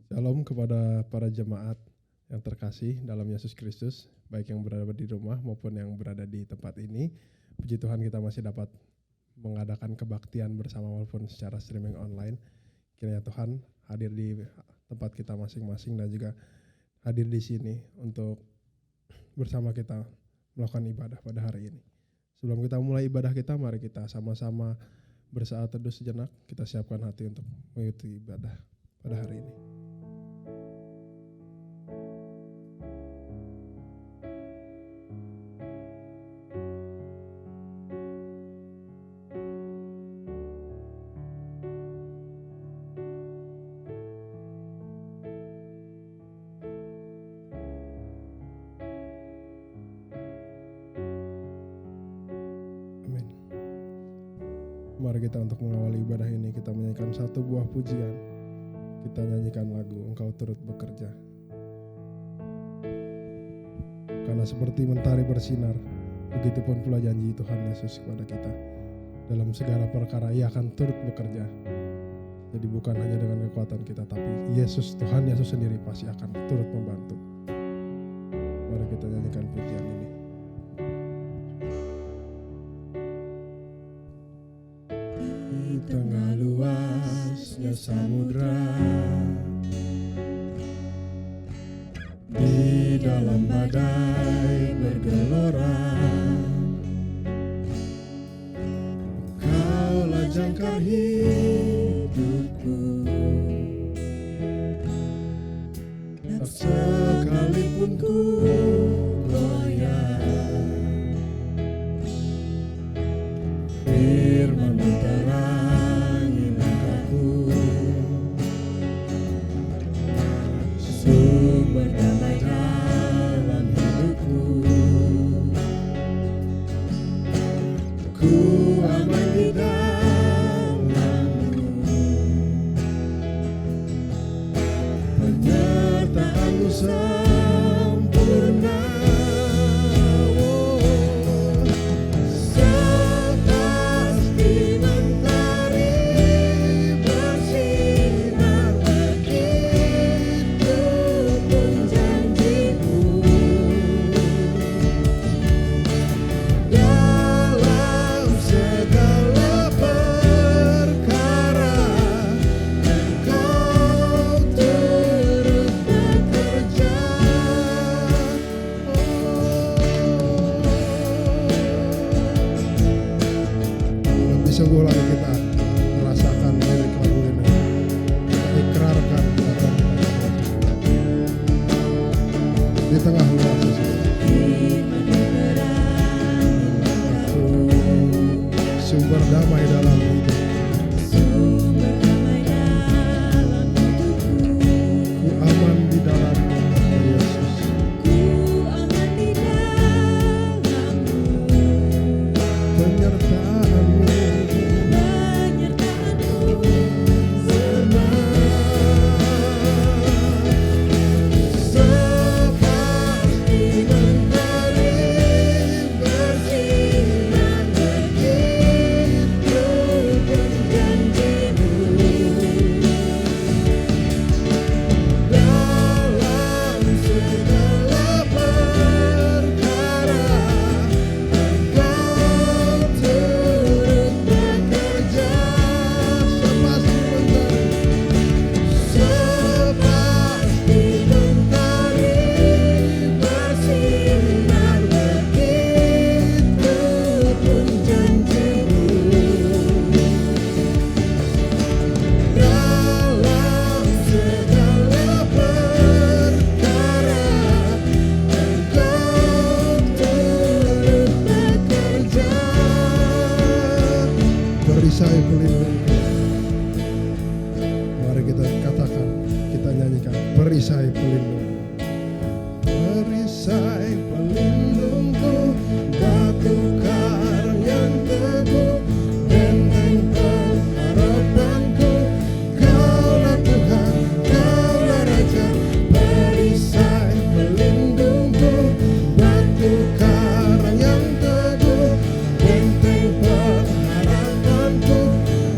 Shalom kepada para jemaat yang terkasih dalam Yesus Kristus, baik yang berada di rumah maupun yang berada di tempat ini. Puji Tuhan kita masih dapat mengadakan kebaktian bersama walaupun secara streaming online. Kiranya Tuhan hadir di tempat kita masing-masing dan juga hadir di sini untuk bersama kita melakukan ibadah pada hari ini. Sebelum kita mulai ibadah kita, mari kita sama-sama bersaat teduh sejenak. Kita siapkan hati untuk mengikuti ibadah pada hari ini. Mari kita untuk mengawali ibadah ini, kita menyanyikan satu buah pujian. Kita nyanyikan lagu Engkau Turut Bekerja. Karena seperti mentari bersinar, begitupun pula janji Tuhan Yesus kepada kita. Dalam segala perkara Ia akan turut bekerja. Jadi bukan hanya dengan kekuatan kita, tapi Tuhan Yesus sendiri pasti akan turut membantu. Mari kita nyanyikan pujian ini. Di tengah luasnya samudra, di dalam badai bergelora, Kaulah jangkar hidupku. Tak sekalipun ku goyah, firman menerangi langkahku, sumber damai dalam hidupku. Ku aman di dalam-Mu, penyertaan-Mu sempurna. Sungguh lagi kita merasakan lirik lagu ini, kita ikrarkan di tengah luas sumber damai dalam hidup. Ku aman di dalam-Mu, Yesus. Penyertaan-Mu perisai pelindungku. Mari kita katakan, kita nyanyikan perisai pelindung. Perisai pelindungku, batu karang yang teguh, benteng pengharapanku. Kaulah Tuhan, Kaulah Raja. Perisai pelindungku, batu karang yang teguh, benteng pengharapanku.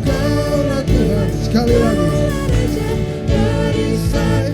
Kaulah Tuhan. Sekali lagi. Perisai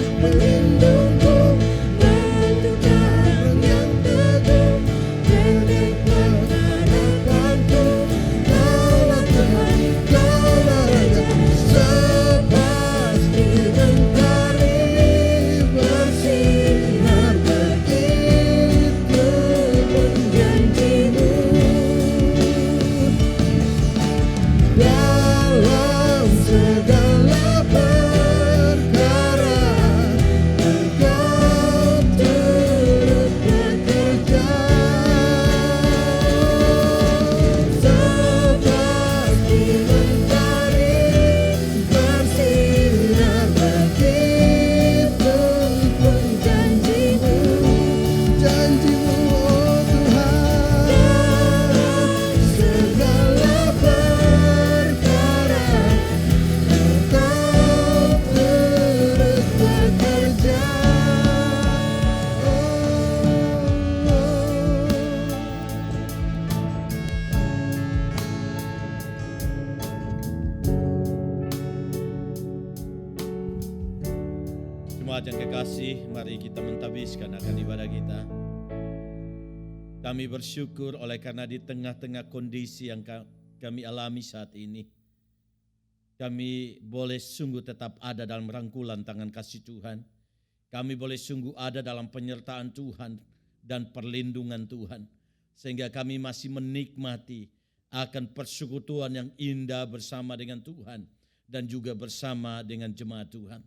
Jemaat yang kekasih, mari kita mentabiskan akan ibadah kita. Kami bersyukur oleh karena di tengah-tengah kondisi yang kami alami saat ini, kami boleh sungguh tetap ada dalam rangkulan tangan kasih Tuhan. Kami boleh sungguh ada dalam penyertaan Tuhan dan perlindungan Tuhan. Sehingga kami masih menikmati akan persekutuan yang indah bersama dengan Tuhan dan juga bersama dengan jemaat Tuhan.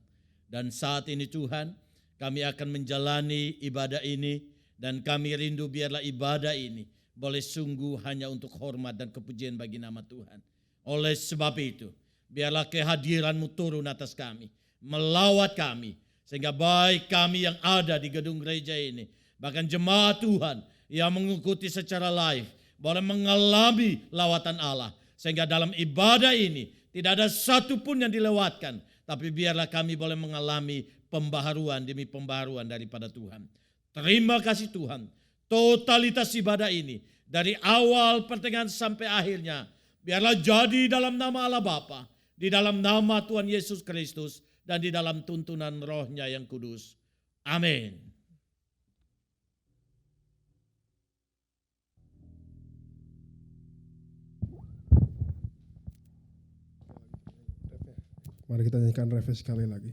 Dan saat ini Tuhan, kami akan menjalani ibadah ini dan kami rindu biarlah ibadah ini boleh sungguh hanya untuk hormat dan kepujian bagi nama Tuhan. Oleh sebab itu, biarlah kehadiran-Mu turun atas kami, melawat kami, sehingga baik kami yang ada di gedung gereja ini, bahkan jemaat Tuhan yang mengikuti secara live, boleh mengalami lawatan Allah. Sehingga dalam ibadah ini tidak ada satupun yang dilewatkan, tapi biarlah kami boleh mengalami pembaharuan demi pembaharuan daripada Tuhan. Terima kasih Tuhan, totalitas ibadah ini dari awal pertengahan sampai akhirnya, biarlah jadi dalam nama Allah Bapa, di dalam nama Tuhan Yesus Kristus, dan di dalam tuntunan Roh-Nya yang kudus. Amin. Mari kita nyanyikan refresh sekali lagi.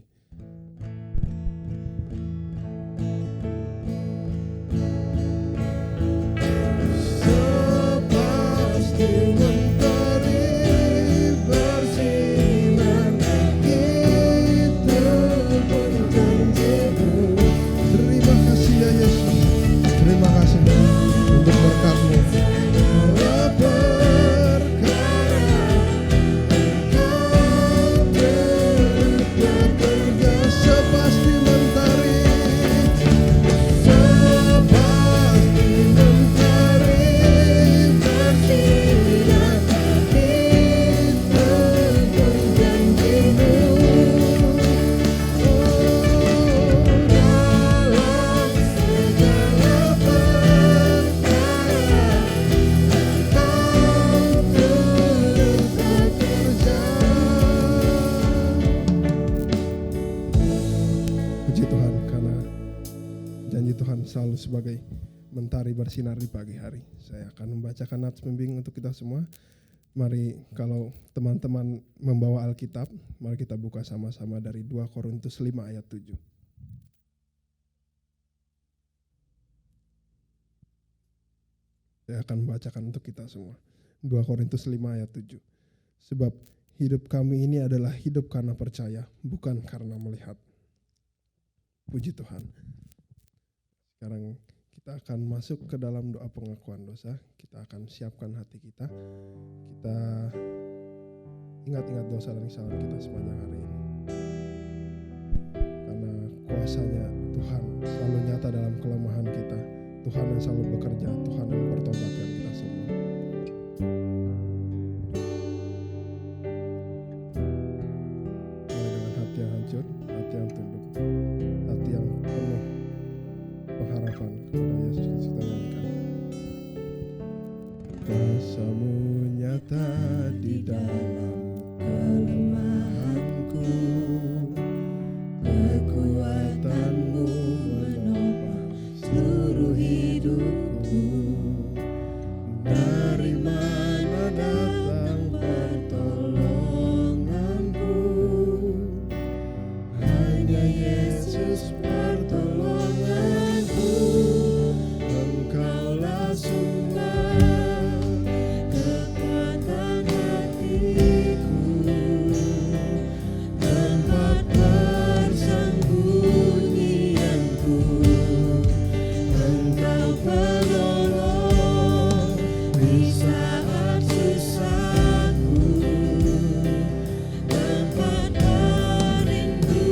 Sebagai mentari bersinar di pagi hari, saya akan membacakan nats pembimbing untuk kita semua. Mari kalau teman-teman membawa Alkitab, mari kita buka sama-sama dari 2 Korintus 5 ayat 7. Saya akan membacakan untuk kita semua. 2 Korintus 5 ayat 7. Sebab hidup kami ini adalah hidup karena percaya, bukan karena melihat. Puji Tuhan. Sekarang kita akan masuk ke dalam doa pengakuan dosa. Kita akan siapkan hati kita. Kita ingat-ingat dosa dan kesalahan kita sepanjang hari ini. Karena kuasanya Tuhan selalu nyata dalam kelemahan kita. Tuhan yang selalu bekerja, Tuhan yang mempertobatkan kita semua. Mulai dengan hati yang hancur, hati yang tunduk, hati yang penuh pengharapan kepada Yesus Kristus, kita nyanyikan. Kuasa-Mu nyata di dalam kelemahanku, kekuatan-Mu menopang seluruh hidupku. Dari mana datang pertolonganku? Hanya Yesus pertolonganku. Engkaulah sumber kekuatan hatiku, tempat persembunyianku. Engkau penolong di saat susahku, tempat perinduanku.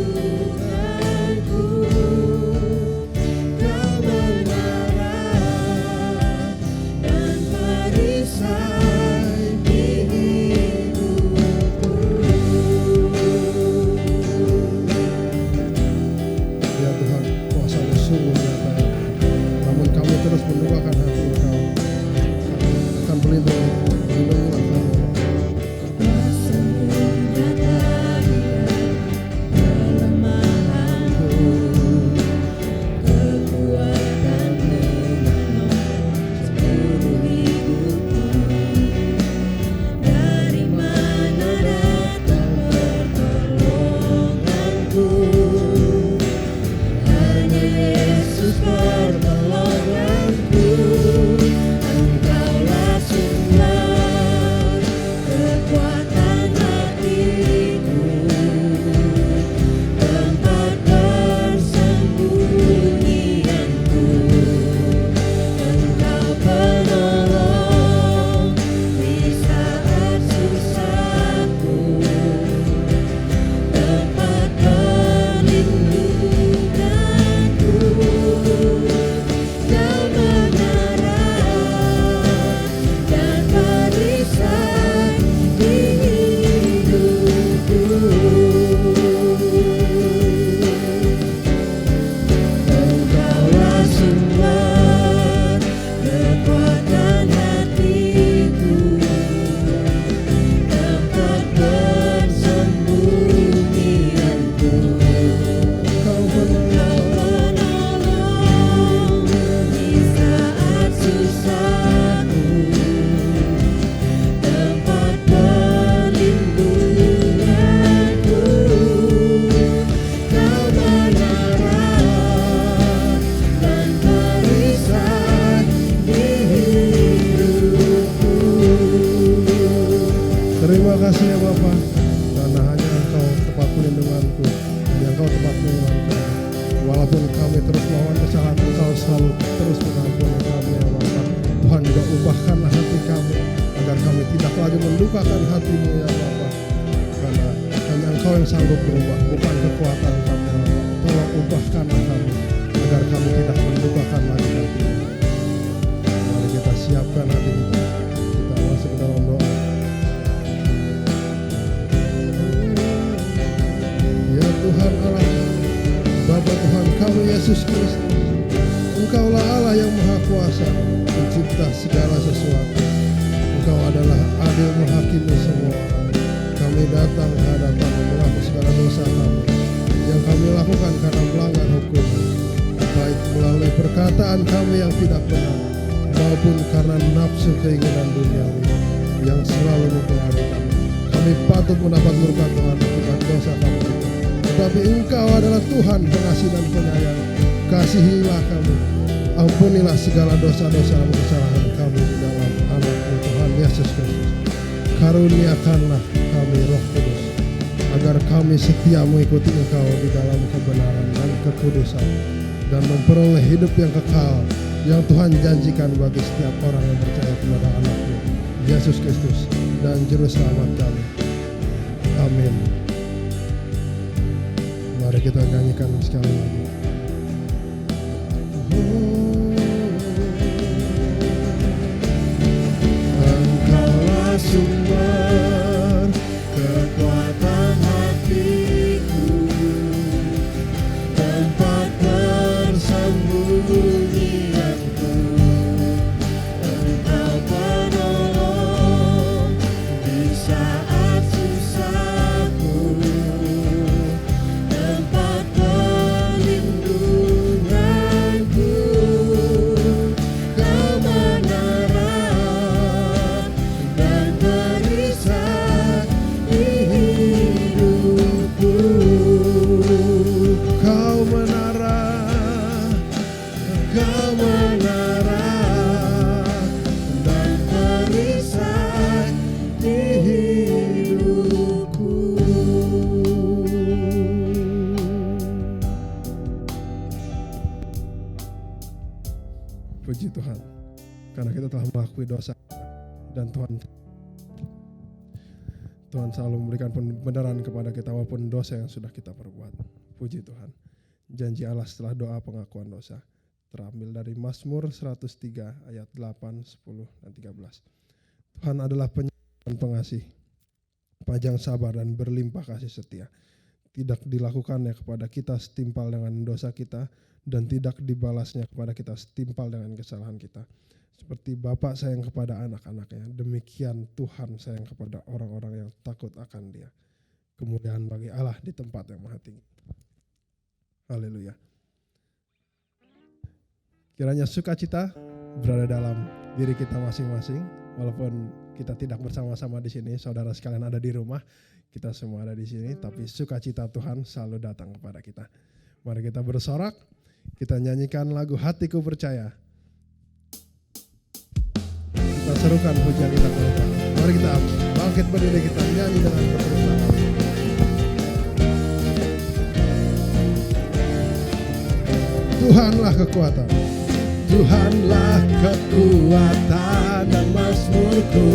tempat pengumuman kami. Walaupun kami terus melawan kesalahan, Engkau selalu terus mengampuni kami ya Bapa. Tuhan juga ubahkanlah hati kami agar kami tidak lagi mendukakan hati-Mu ya Bapa. Karena hanya Engkau yang sanggup berubah, bukan kekuatan kami ya Bapa. Tolong ubahkanlah kami agar kami tidak mendukakan lagi hati-Mu. Mari kita siapkan hati kita. Kita masuk ke dalam doa. Ya Tuhan Allah, Bapa Tuhan kami Yesus Kristus, Engkaulah Allah yang Maha Kuasa, pencipta segala sesuatu. Engkau adalah adil menghakimi semua orang. Kami datang ke hadapan-Mu mengaku segala dosa kami yang kami lakukan karena melanggar hukum, baik melalui perkataan kami yang tidak benar maupun karena nafsu keinginan duniawi yang selalu mempengaruhi kami. Kami patut mendapat murka Tuhan akibat dosa kami itu. Tetapi Engkau adalah Tuhan pengasih dan penyayang. Kasihilah kami, ampunilah segala dosa-dosa dan kesalahan kami di dalam Anak-Mu Tuhan Yesus Kristus. Karuniakanlah kami Roh Kudus, agar kami setia mengikuti Engkau di dalam kebenaran dan kekudusan, dan memperoleh hidup yang kekal yang Tuhan janjikan bagi setiap orang yang percaya kepada Anak-Mu Yesus Kristus dan Juru Selamat kami. Amin. Mari kita nyanyikan sekali lagi. Engkaulah sumber kekuatan hatiku, tempat persembunyianku. Engkau penolong di saat susahku, tempat perlindunganku. Kebenaran dan perisai di hidupku. Kau menara, dan perisai di hidupku. Puji Tuhan, karena kita telah mengakui dosa dan Tuhan selalu memberikan pembenaran kepada kita walaupun dosa yang sudah kita perbuat. Puji Tuhan. Janji Allah setelah doa pengakuan dosa terambil dari Mazmur 103 ayat 8, 10, dan 13. Tuhan adalah penyayang dan pengasih, panjang sabar dan berlimpah kasih setia. Tidak dilakukannya kepada kita setimpal dengan dosa kita, dan tidak dibalasnya kepada kita setimpal dengan kesalahan kita. Seperti Bapa sayang kepada anak-anaknya, demikian Tuhan sayang kepada orang-orang yang takut akan Dia. Kemuliaan bagi Allah di tempat yang maha tinggi. Haleluya. Kiranya sukacita berada dalam diri kita masing-masing, walaupun kita tidak bersama-sama di sini, saudara sekalian ada di rumah, kita semua ada di sini, tapi sukacita Tuhan selalu datang kepada kita. Mari kita bersorak, kita nyanyikan lagu Hatiku Percaya. Kita serukan pujian kita kepada Tuhan. Mari kita bangkit berdiri, kita nyanyi dengan bertepuk tangan. Tuhanlah kekuatan, Tuhanlah kekuatan dan mazmurku.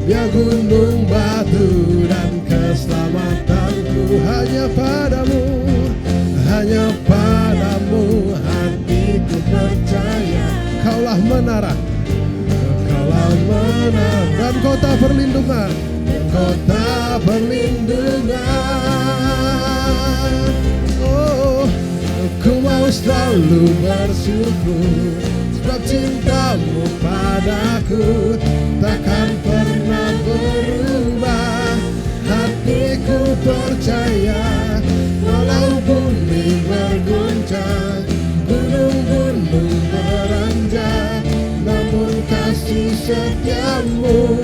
Biar gunung batu dan keselamatanku hanya padamu, hanya padamu hatiku percaya. Kaulah menara, Kaulah menara dan kota perlindungan, kota perlindungan. Oh, ku mau selalu bersyukur sebab cintamu padaku takkan pernah berubah. Hatiku percaya walau bumi berguncang, gunung-gunung beranjak, namun kasih setiamu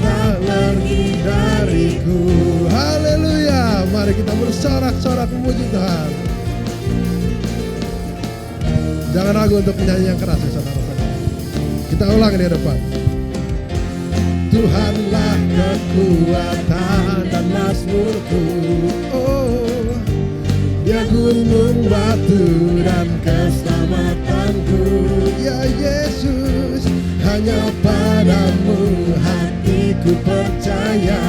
tak pergi dariku. Haleluya. Mari kita bersorak-sorak memuji Tuhan. Jangan ragu untuk menyanyi yang keras ya saudara-saudara. Kita ulang di depan. Tuhanlah kekuatan dan mazmurku. Oh, Dia gunung batu dan keselamatanku. Ya Yesus, hanya padamu hatiku percaya.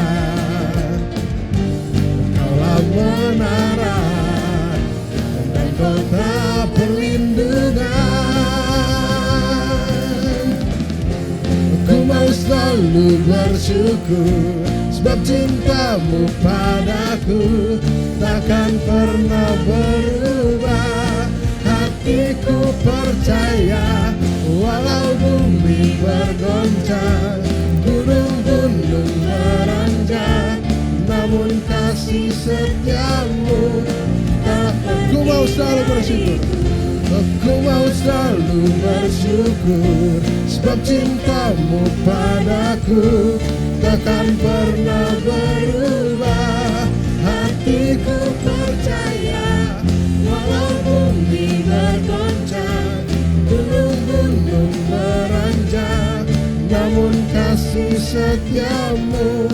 Kaulah menara dan kota perlindungan. Ku mau selalu bersyukur, sebab cintamu padaku takkan pernah berubah. Hatiku percaya, walau bumi bergoncang, gunung-gunung beranjak, namun kasih setiamu tak pernah. Ku mau selalu bersyukur, aku mau selalu bersyukur, sebab cintamu padaku takkan pernah berubah. Hatiku percaya, walau bumi bergoncang, gunung-gunung beranjak, namun kasih setiamu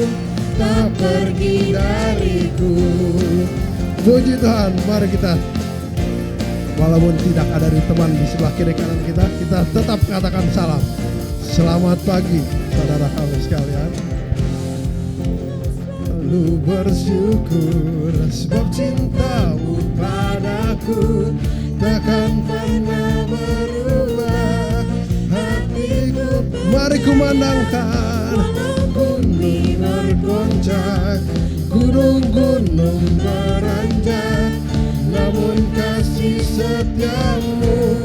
tak pergi dariku. Puji Tuhan, mari kita, walaupun tidak ada teman di sebelah kiri kanan kita, kita tetap katakan salam. Selamat pagi, saudara kami sekalian. Lalu bersyukur, sebab cintamu padaku takkan pernah berubah. Hatiku, mari kumandangkan, bumi bergoncang, gunung-gunung beranjak, namun kasih setiamu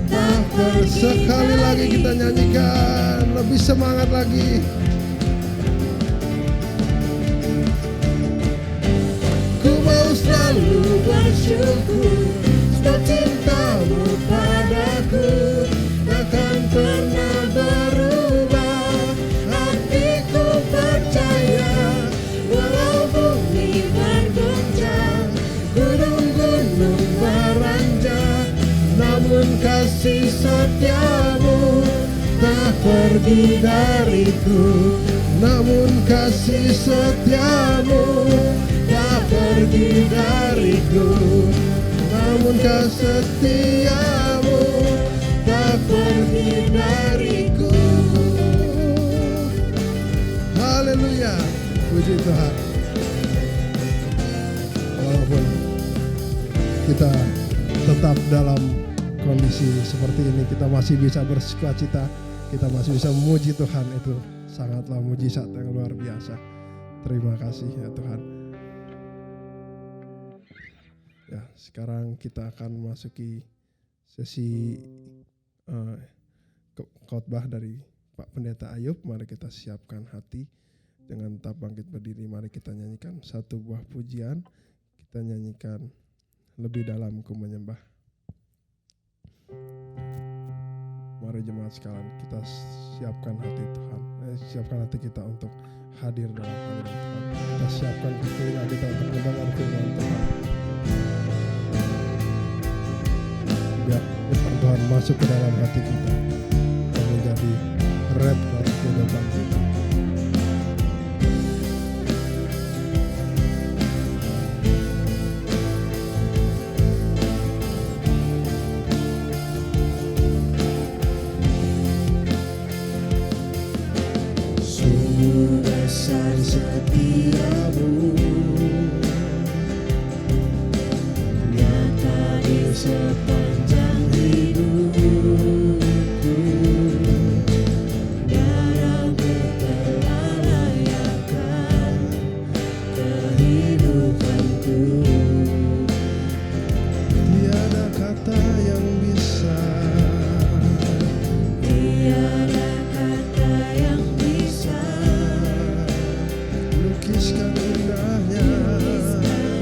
tak pernah. Sekali lagi kita nyanyikan, lebih semangat lagi. Ku mau selalu bersyukur, sebab cintamu padaku takkan pernah berubah. Hatiku percaya, walau bumi bergoncang, gunung-gunung beranjak, namun kasih setiamu tak pergi dariku. Namun kasih setiamu tak pergi dariku. Namun kasih setiamu tak pergi dariku. Haleluya, puji Tuhan. Walaupun kita tetap dalam kondisi seperti ini, kita masih bisa bersukacita, kita masih bisa memuji Tuhan, itu sangatlah mujizat yang luar biasa. Terima kasih ya Tuhan. Ya, sekarang kita akan masuki sesi khotbah dari Pak Pendeta Ayub. Mari kita siapkan hati dengan tetap bangkit berdiri. Mari kita nyanyikan satu buah pujian. Kita nyanyikan lebih dalam ku menyembah. Mari jemaat sekalian, kita siapkan hati Tuhan. Siapkan hati kita untuk hadir dalam hadirat Tuhan. Kita siapkan telinga kita untuk mendengar firman Tuhan. Biar firman Tuhan masuk ke dalam hati kita dan menjadi rem dalam kehidupan kita. Besar setiamu, nyata di sepanjang hidupku. Darahmu telah layakan kehidupanku. Tiada kata yang bisa, tiada kata yang bisa lukiskan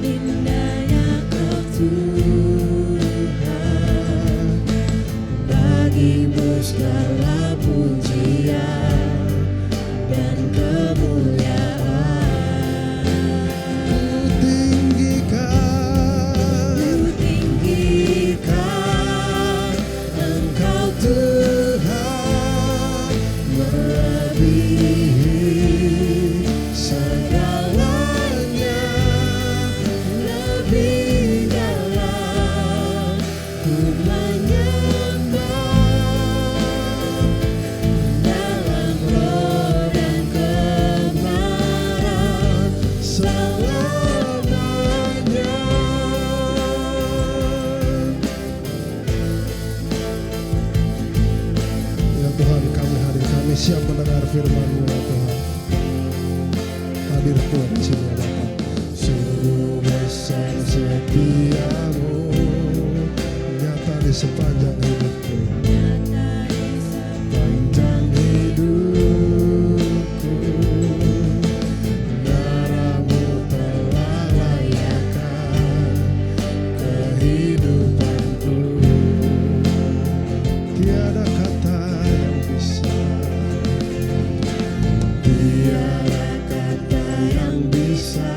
indahnya kau Tuhan. lebih dalam ku menyembah dalam roh dan kebenaran selamanya. Ya Tuhan, kami siap mendengar firman-Mu ya Tuhan. Hadir Tuhan di sini ya Bapa. Sungguh besar setiamu, nyata di sepanjang hidupku. Sepanjang hidupku, darah-Mu telah layakkan kehidupanku. Tiada kata yang bisa, tiada kata yang bisa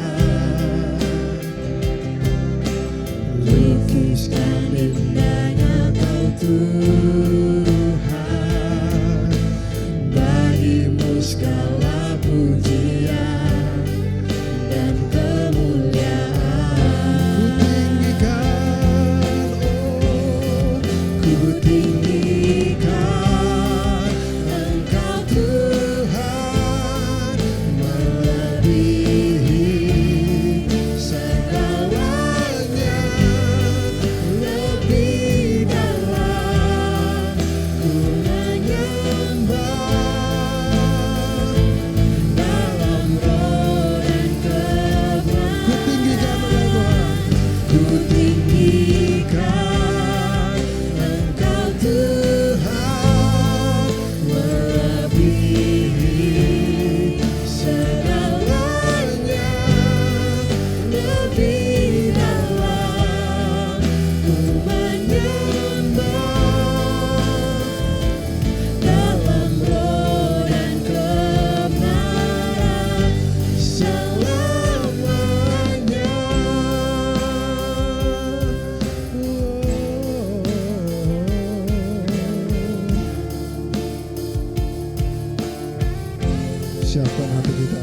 lukiskan indahnya Kau Tuhan. Bagimu segala pujian dan kemuliaan. Ku tinggikan Engkau Tuhan, melebihi segalanya. Lebih dalam ku menyembah dalam roh dan kebenaran. Ku tinggikan Engkau Tuhan, melebihi segalanya. Lebih dalam ku menyembah dalam roh dan kebenaran selamanya. Siapkan hati kita,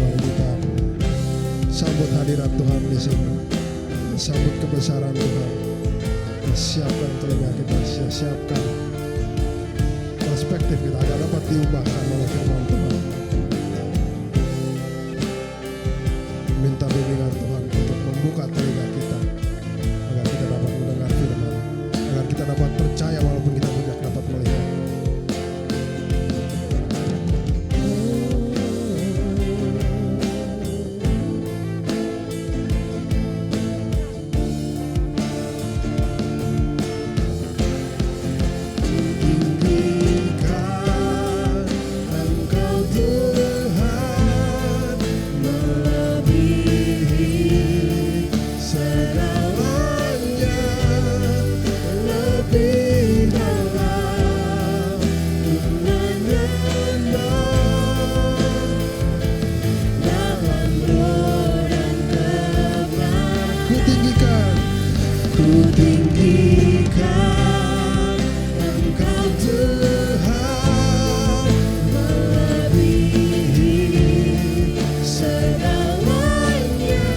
mari kita sambut hadirat Tuhan di sini, sambut kebesaran Tuhan. Siapkan telinga kita, siapkan perspektif kita agar dapat diubahkan oleh firman Tuhan. Minta bimbingan Tuhan untuk membuka telinga kita agar kita dapat mendengar firman, agar kita dapat percaya walaupun kita tidak dapat melihat. Tinggikan Engkau Tuhan, melebihi segalanya. Lebih dalam ku menyembah dalam roh dan kebenaran. Ku tinggikan Engkau Tuhan, melebihi segalanya.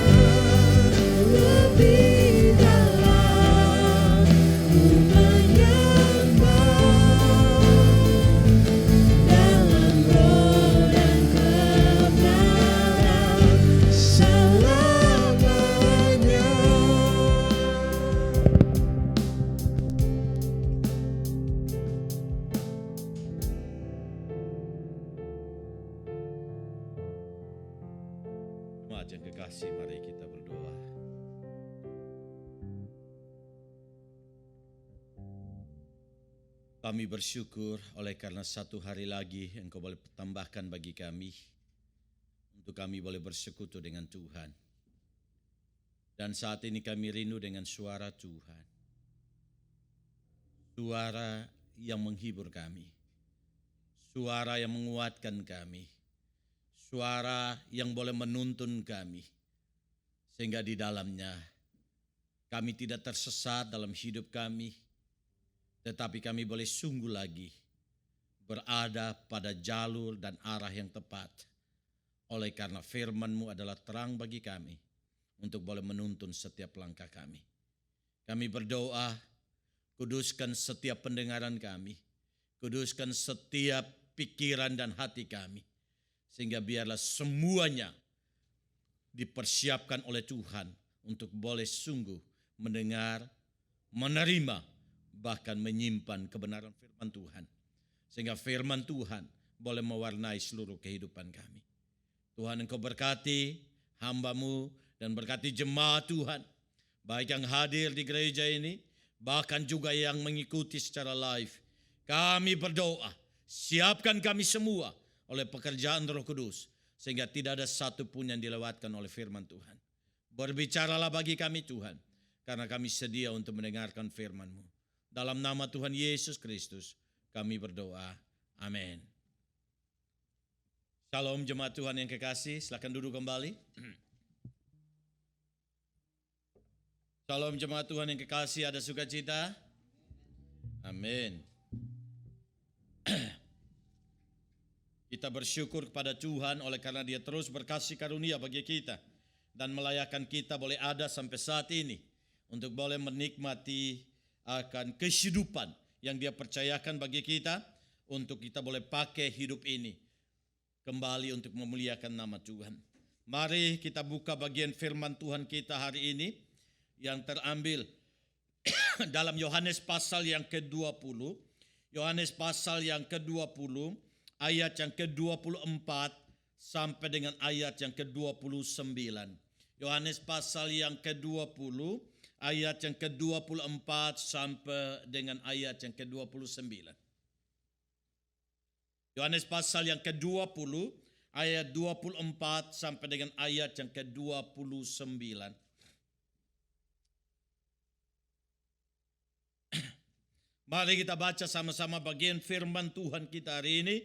Lebih dalam ku menyembah dalam roh dan kebenaran selamanya. Jemaat yang kekasih, mari kita berdoa. Kami bersyukur oleh karena satu hari lagi Engkau boleh tambahkan bagi kami untuk kami boleh bersekutu dengan Tuhan. Dan saat ini kami rindu dengan suara Tuhan. Suara yang menghibur kami. Suara yang menguatkan kami. Suara yang boleh menuntun kami. Sehingga di dalamnya kami tidak tersesat dalam hidup kami. Tetapi kami boleh sungguh lagi berada pada jalur dan arah yang tepat. Oleh karena firman-Mu adalah terang bagi kami untuk boleh menuntun setiap langkah kami. Kami berdoa, kuduskan setiap pendengaran kami, kuduskan setiap pikiran dan hati kami, sehingga biarlah semuanya dipersiapkan oleh Tuhan untuk boleh sungguh mendengar, menerima, bahkan menyimpan kebenaran firman Tuhan. Sehingga firman Tuhan boleh mewarnai seluruh kehidupan kami. Tuhan, Engkau berkati hamba-Mu dan berkati jemaat Tuhan, baik yang hadir di gereja ini, bahkan juga yang mengikuti secara live. Kami berdoa, siapkan kami semua oleh pekerjaan Roh Kudus, sehingga tidak ada satu pun yang dilewatkan oleh firman Tuhan. Berbicaralah bagi kami Tuhan, karena kami sedia untuk mendengarkan firman-Mu. Dalam nama Tuhan Yesus Kristus, kami berdoa. Amin. Shalom jemaat Tuhan yang kekasih, silakan duduk kembali. Shalom jemaat Tuhan yang kekasih, ada sukacita? Amin. Kita bersyukur kepada Tuhan oleh karena Dia terus berkasih karunia bagi kita dan melayakkan kita boleh ada sampai saat ini untuk boleh menikmati akan kehidupan yang Dia percayakan bagi kita untuk kita boleh pakai hidup ini kembali untuk memuliakan nama Tuhan. Mari kita buka bagian firman Tuhan kita hari ini yang terambil dalam Yohanes pasal yang ke-20. Yohanes pasal yang ke-20 ayat yang ke-24 sampai dengan ayat yang ke-29. Yohanes pasal yang ke-20 ayat yang ke-24 sampai dengan ayat yang ke-29. Yohanes pasal yang ke-20 ayat 24 sampai dengan ayat yang ke-29. Mari kita baca sama-sama bagian firman Tuhan kita hari ini.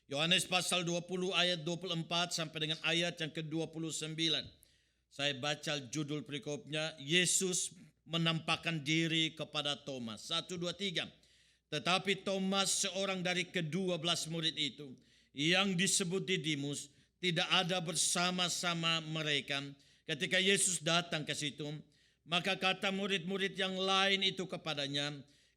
Yohanes pasal 20 ayat 24 sampai dengan ayat yang ke-29. Saya baca judul perikopnya, Yesus menampakkan diri kepada Thomas. 1, 2, 3. Tetapi Thomas, seorang dari ke-12 murid itu, yang disebut Didimus, tidak ada bersama-sama mereka ketika Yesus datang ke situ. Maka kata murid-murid yang lain itu kepadanya,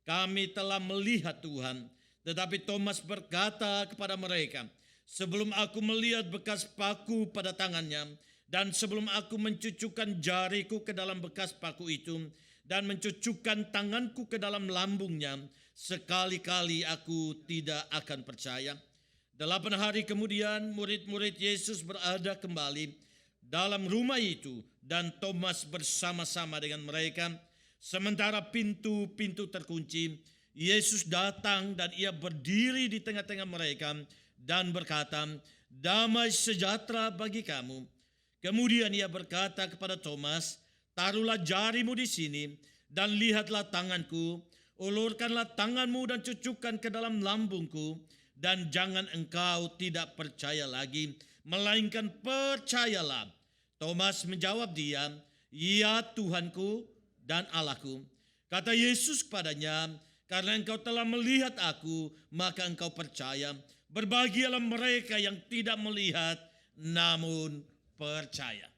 kami telah melihat Tuhan. Tetapi Thomas berkata kepada mereka, sebelum aku melihat bekas paku pada tangannya, dan sebelum aku mencucukkan jariku ke dalam bekas paku itu, dan mencucukkan tanganku ke dalam lambungnya, sekali-kali aku tidak akan percaya. 8 hari kemudian murid-murid Yesus berada kembali dalam rumah itu, dan Thomas bersama-sama dengan mereka. Sementara pintu-pintu terkunci, Yesus datang dan Ia berdiri di tengah-tengah mereka dan berkata, damai sejahtera bagi kamu. Kemudian Ia berkata kepada Thomas, taruhlah jarimu di sini dan lihatlah tanganku, ulurkanlah tanganmu dan cucukkan ke dalam lambungku, dan jangan engkau tidak percaya lagi, melainkan percayalah. Thomas menjawab dia, ya Tuhanku dan Allahku. Kata Yesus kepadanya, karena engkau telah melihat aku, maka engkau percaya. Berbahagialah mereka yang tidak melihat, namun percaya.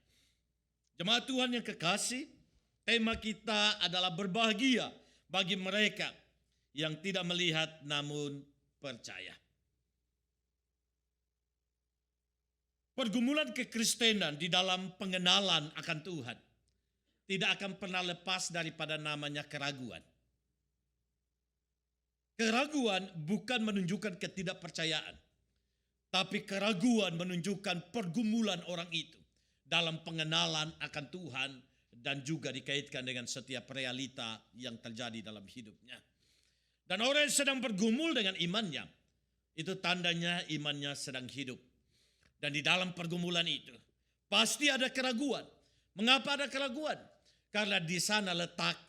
Jemaat Tuhan yang kekasih, tema kita adalah berbahagia bagi mereka yang tidak melihat, namun percaya. Pergumulan kekristenan di dalam pengenalan akan Tuhan tidak akan pernah lepas daripada namanya keraguan. Keraguan bukan menunjukkan ketidakpercayaan, tapi keraguan menunjukkan pergumulan orang itu dalam pengenalan akan Tuhan dan juga dikaitkan dengan setiap realita yang terjadi dalam hidupnya. Dan orang yang sedang bergumul dengan imannya, itu tandanya imannya sedang hidup. Dan di dalam pergumulan itu pasti ada keraguan. Mengapa ada keraguan? Karena di sana letak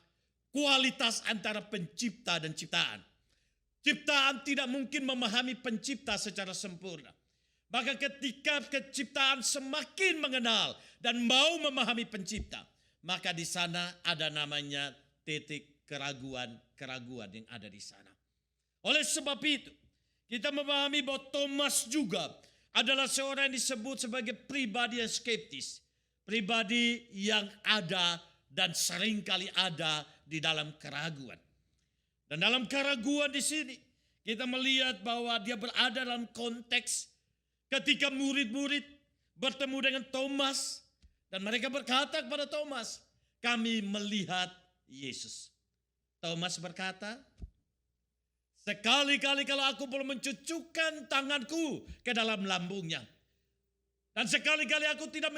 kualitas antara pencipta dan ciptaan. Ciptaan tidak mungkin memahami pencipta secara sempurna. Maka ketika keciptaan semakin mengenal dan mau memahami pencipta, maka di sana ada namanya titik keraguan yang ada di sana. Oleh sebab itu, kita memahami bahwa Thomas juga adalah seorang yang disebut sebagai pribadi yang skeptis. pribadi yang ada dan seringkali ada di dalam keraguan. Dan dalam keraguan di sini kita melihat bahwa dia berada dalam konteks ketika murid-murid bertemu dengan Thomas dan mereka berkata kepada Thomas, "Kami melihat Yesus." Thomas berkata, "Sekali-kali kalau aku belum mencucukkan tanganku ke dalam lambungnya. Dan sekali-kali aku belum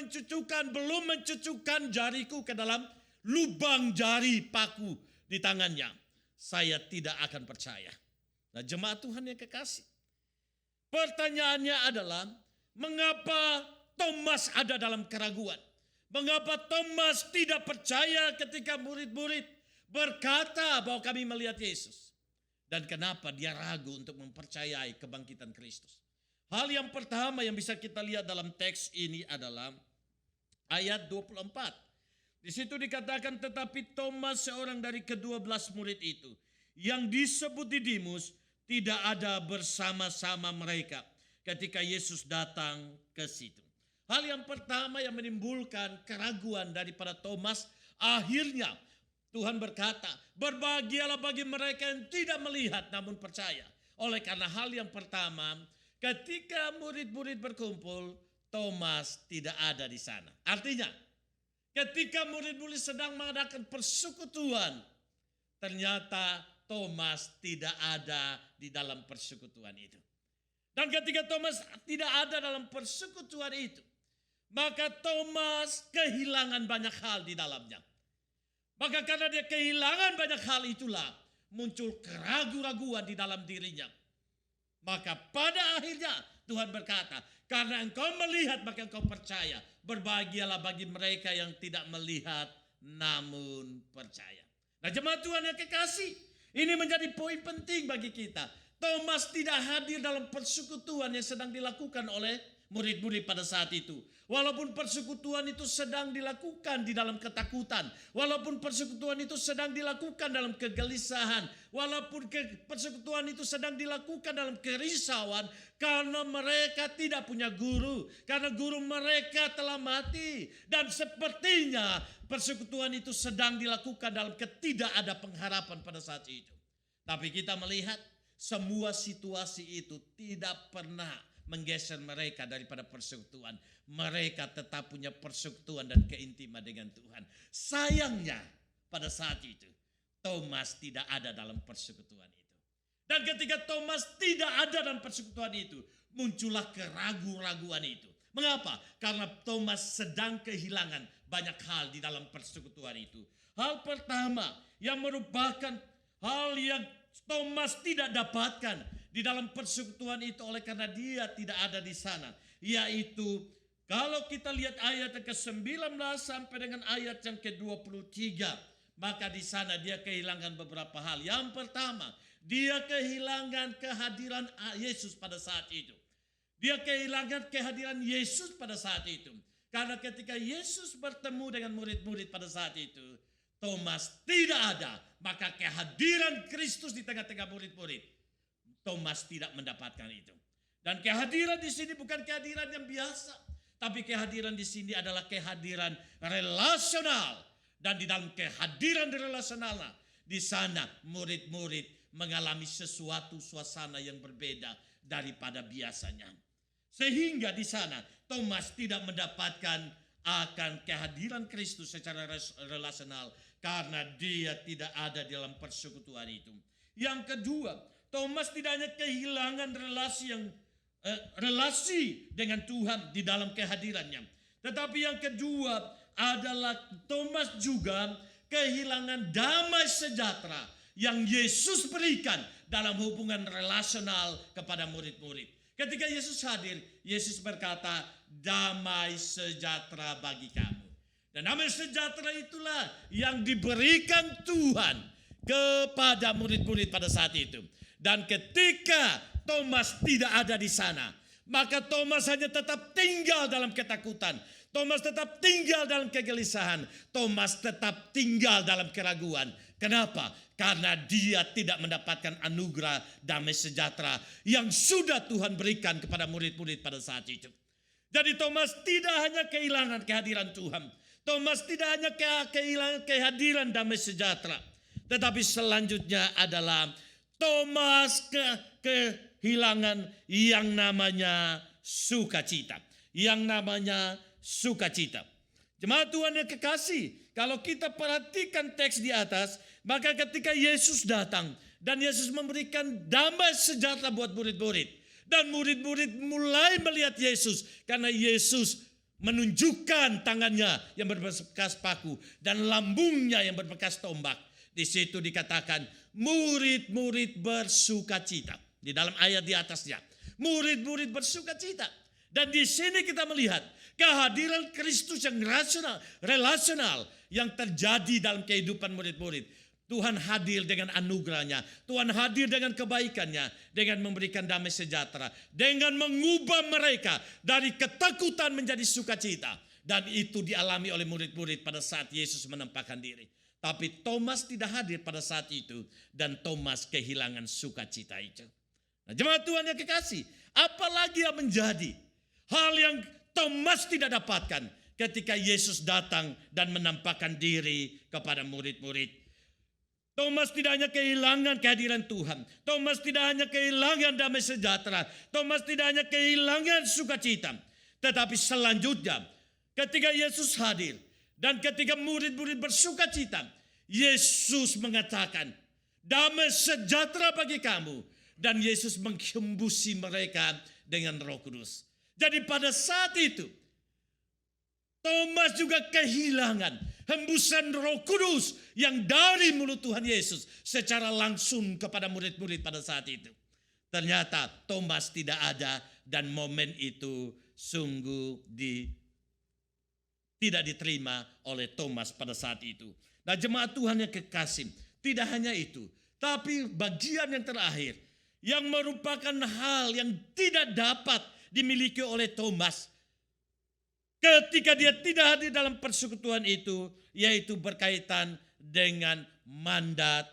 mencucukkan jariku ke dalam lubang jari paku di tangannya. Saya tidak akan percaya." Nah, jemaat Tuhan yang kekasih, pertanyaannya adalah, mengapa Thomas ada dalam keraguan? Mengapa Thomas tidak percaya ketika murid-murid berkata bahwa kami melihat Yesus? Dan kenapa dia ragu untuk mempercayai kebangkitan Kristus? Hal yang pertama yang bisa kita lihat dalam teks ini adalah ayat 24. Di situ dikatakan, tetapi Thomas, seorang dari ke-12 murid itu, yang disebut Didimus, tidak ada bersama-sama mereka ketika Yesus datang ke situ. Hal yang pertama yang menimbulkan keraguan daripada Thomas, akhirnya Tuhan berkata, "Berbahagialah bagi mereka yang tidak melihat namun percaya." Oleh karena hal yang pertama, ketika murid-murid berkumpul, Thomas tidak ada di sana. Artinya, ketika murid-murid sedang mengadakan persekutuan, ternyata Thomas tidak ada di dalam persekutuan itu. Dan ketika Thomas tidak ada dalam persekutuan itu, maka Thomas kehilangan banyak hal di dalamnya. Maka karena dia kehilangan banyak hal itulah muncul keraguan-raguan di dalam dirinya. Maka pada akhirnya Tuhan berkata, "Karena engkau melihat maka engkau percaya. Berbahagialah bagi mereka yang tidak melihat namun percaya." Nah, jemaat Tuhan yang kekasih, ini menjadi poin penting bagi kita. Thomas tidak hadir dalam persekutuan yang sedang dilakukan oleh murid-murid pada saat itu. Walaupun persekutuan itu sedang dilakukan di dalam ketakutan, walaupun persekutuan itu sedang dilakukan dalam kegelisahan, walaupun persekutuan itu sedang dilakukan dalam kerisauan, karena mereka tidak punya guru, karena guru mereka telah mati, dan sepertinya persekutuan itu sedang dilakukan dalam ketidakada pengharapan pada saat itu. Tapi kita melihat semua situasi itu tidak pernah menggeser mereka daripada persekutuan. Mereka tetap punya persekutuan dan keintiman dengan Tuhan. Sayangnya pada saat itu Thomas tidak ada dalam persekutuan itu. Dan ketika Thomas tidak ada dalam persekutuan itu, muncullah keraguan-raguan itu. Mengapa? Karena Thomas sedang kehilangan banyak hal di dalam persekutuan itu. Hal pertama yang merupakan hal yang Thomas tidak dapatkan di dalam persekutuan itu oleh karena dia tidak ada di sana, yaitu kalau kita lihat ayat yang ke-19 sampai dengan ayat yang ke-23, maka di sana dia kehilangan beberapa hal. Yang pertama, dia kehilangan kehadiran Yesus pada saat itu. Dia kehilangan kehadiran Yesus pada saat itu. Karena ketika Yesus bertemu dengan murid-murid pada saat itu, Thomas tidak ada. Maka kehadiran Kristus di tengah-tengah murid-murid, Thomas tidak mendapatkan itu. Dan kehadiran di sini bukan kehadiran yang biasa, tapi kehadiran di sini adalah kehadiran relasional. Dan di dalam kehadiran relasional, di sana murid-murid mengalami sesuatu suasana yang berbeda daripada biasanya. Sehingga di sana Thomas tidak mendapatkan akan kehadiran Kristus secara relasional karena dia tidak ada dalam persekutuan itu. Yang kedua, Thomas tidak hanya kehilangan relasi dengan Tuhan di dalam kehadirannya, tetapi yang kedua adalah Thomas juga kehilangan damai sejahtera yang Yesus berikan dalam hubungan relasional kepada murid-murid. Ketika Yesus hadir, Yesus berkata, "Damai sejahtera bagi kamu." Dan damai sejahtera itulah yang diberikan Tuhan kepada murid-murid pada saat itu. Dan ketika Thomas tidak ada di sana, maka Thomas hanya tetap tinggal dalam ketakutan. Thomas tetap tinggal dalam kegelisahan. Thomas tetap tinggal dalam keraguan. Kenapa? Karena dia tidak mendapatkan anugerah damai sejahtera yang sudah Tuhan berikan kepada murid-murid pada saat itu. Jadi Thomas tidak hanya kehilangan kehadiran Tuhan. Thomas tidak hanya kehilangan kehadiran damai sejahtera. Tetapi selanjutnya adalah Thomas kehilangan yang namanya sukacita. Yang namanya sukacita. Jemaat Tuhan yang kekasih, kalau kita perhatikan teks di atas, maka ketika Yesus datang dan Yesus memberikan damai sejahtera buat murid-murid, dan murid-murid mulai melihat Yesus karena Yesus menunjukkan tangannya yang berbekas paku dan lambungnya yang berbekas tombak. Di situ dikatakan murid-murid bersukacita. Di dalam ayat di atasnya, murid-murid bersukacita. Dan di sini kita melihat kehadiran Kristus yang relasional yang terjadi dalam kehidupan murid-murid. Tuhan hadir dengan anugerahnya, Tuhan hadir dengan kebaikannya, dengan memberikan damai sejahtera, dengan mengubah mereka dari ketakutan menjadi sukacita. Dan itu dialami oleh murid-murid pada saat Yesus menampakkan diri. Tapi Thomas tidak hadir pada saat itu, dan Thomas kehilangan sukacita itu. Nah, jemaat Tuhan yang kekasih, apalagi yang menjadi hal yang Thomas tidak dapatkan ketika Yesus datang dan menampakkan diri kepada murid-murid. Thomas tidak hanya kehilangan kehadiran Tuhan. Thomas tidak hanya kehilangan damai sejahtera. Thomas tidak hanya kehilangan sukacita. Tetapi selanjutnya ketika Yesus hadir dan ketika murid-murid bersukacita, Yesus mengatakan, damai sejahtera bagi kamu. Dan Yesus menghembusi mereka dengan Roh Kudus. Jadi pada saat itu Thomas juga kehilangan hembusan Roh Kudus yang dari mulut Tuhan Yesus secara langsung kepada murid-murid pada saat itu. Ternyata Thomas tidak ada dan momen itu sungguh tidak diterima oleh Thomas pada saat itu. Nah, jemaat Tuhan yang kekasih, tidak hanya itu, tapi bagian yang terakhir yang merupakan hal yang tidak dapat dimiliki oleh Thomas ketika dia tidak hadir dalam persekutuan itu, yaitu berkaitan dengan mandat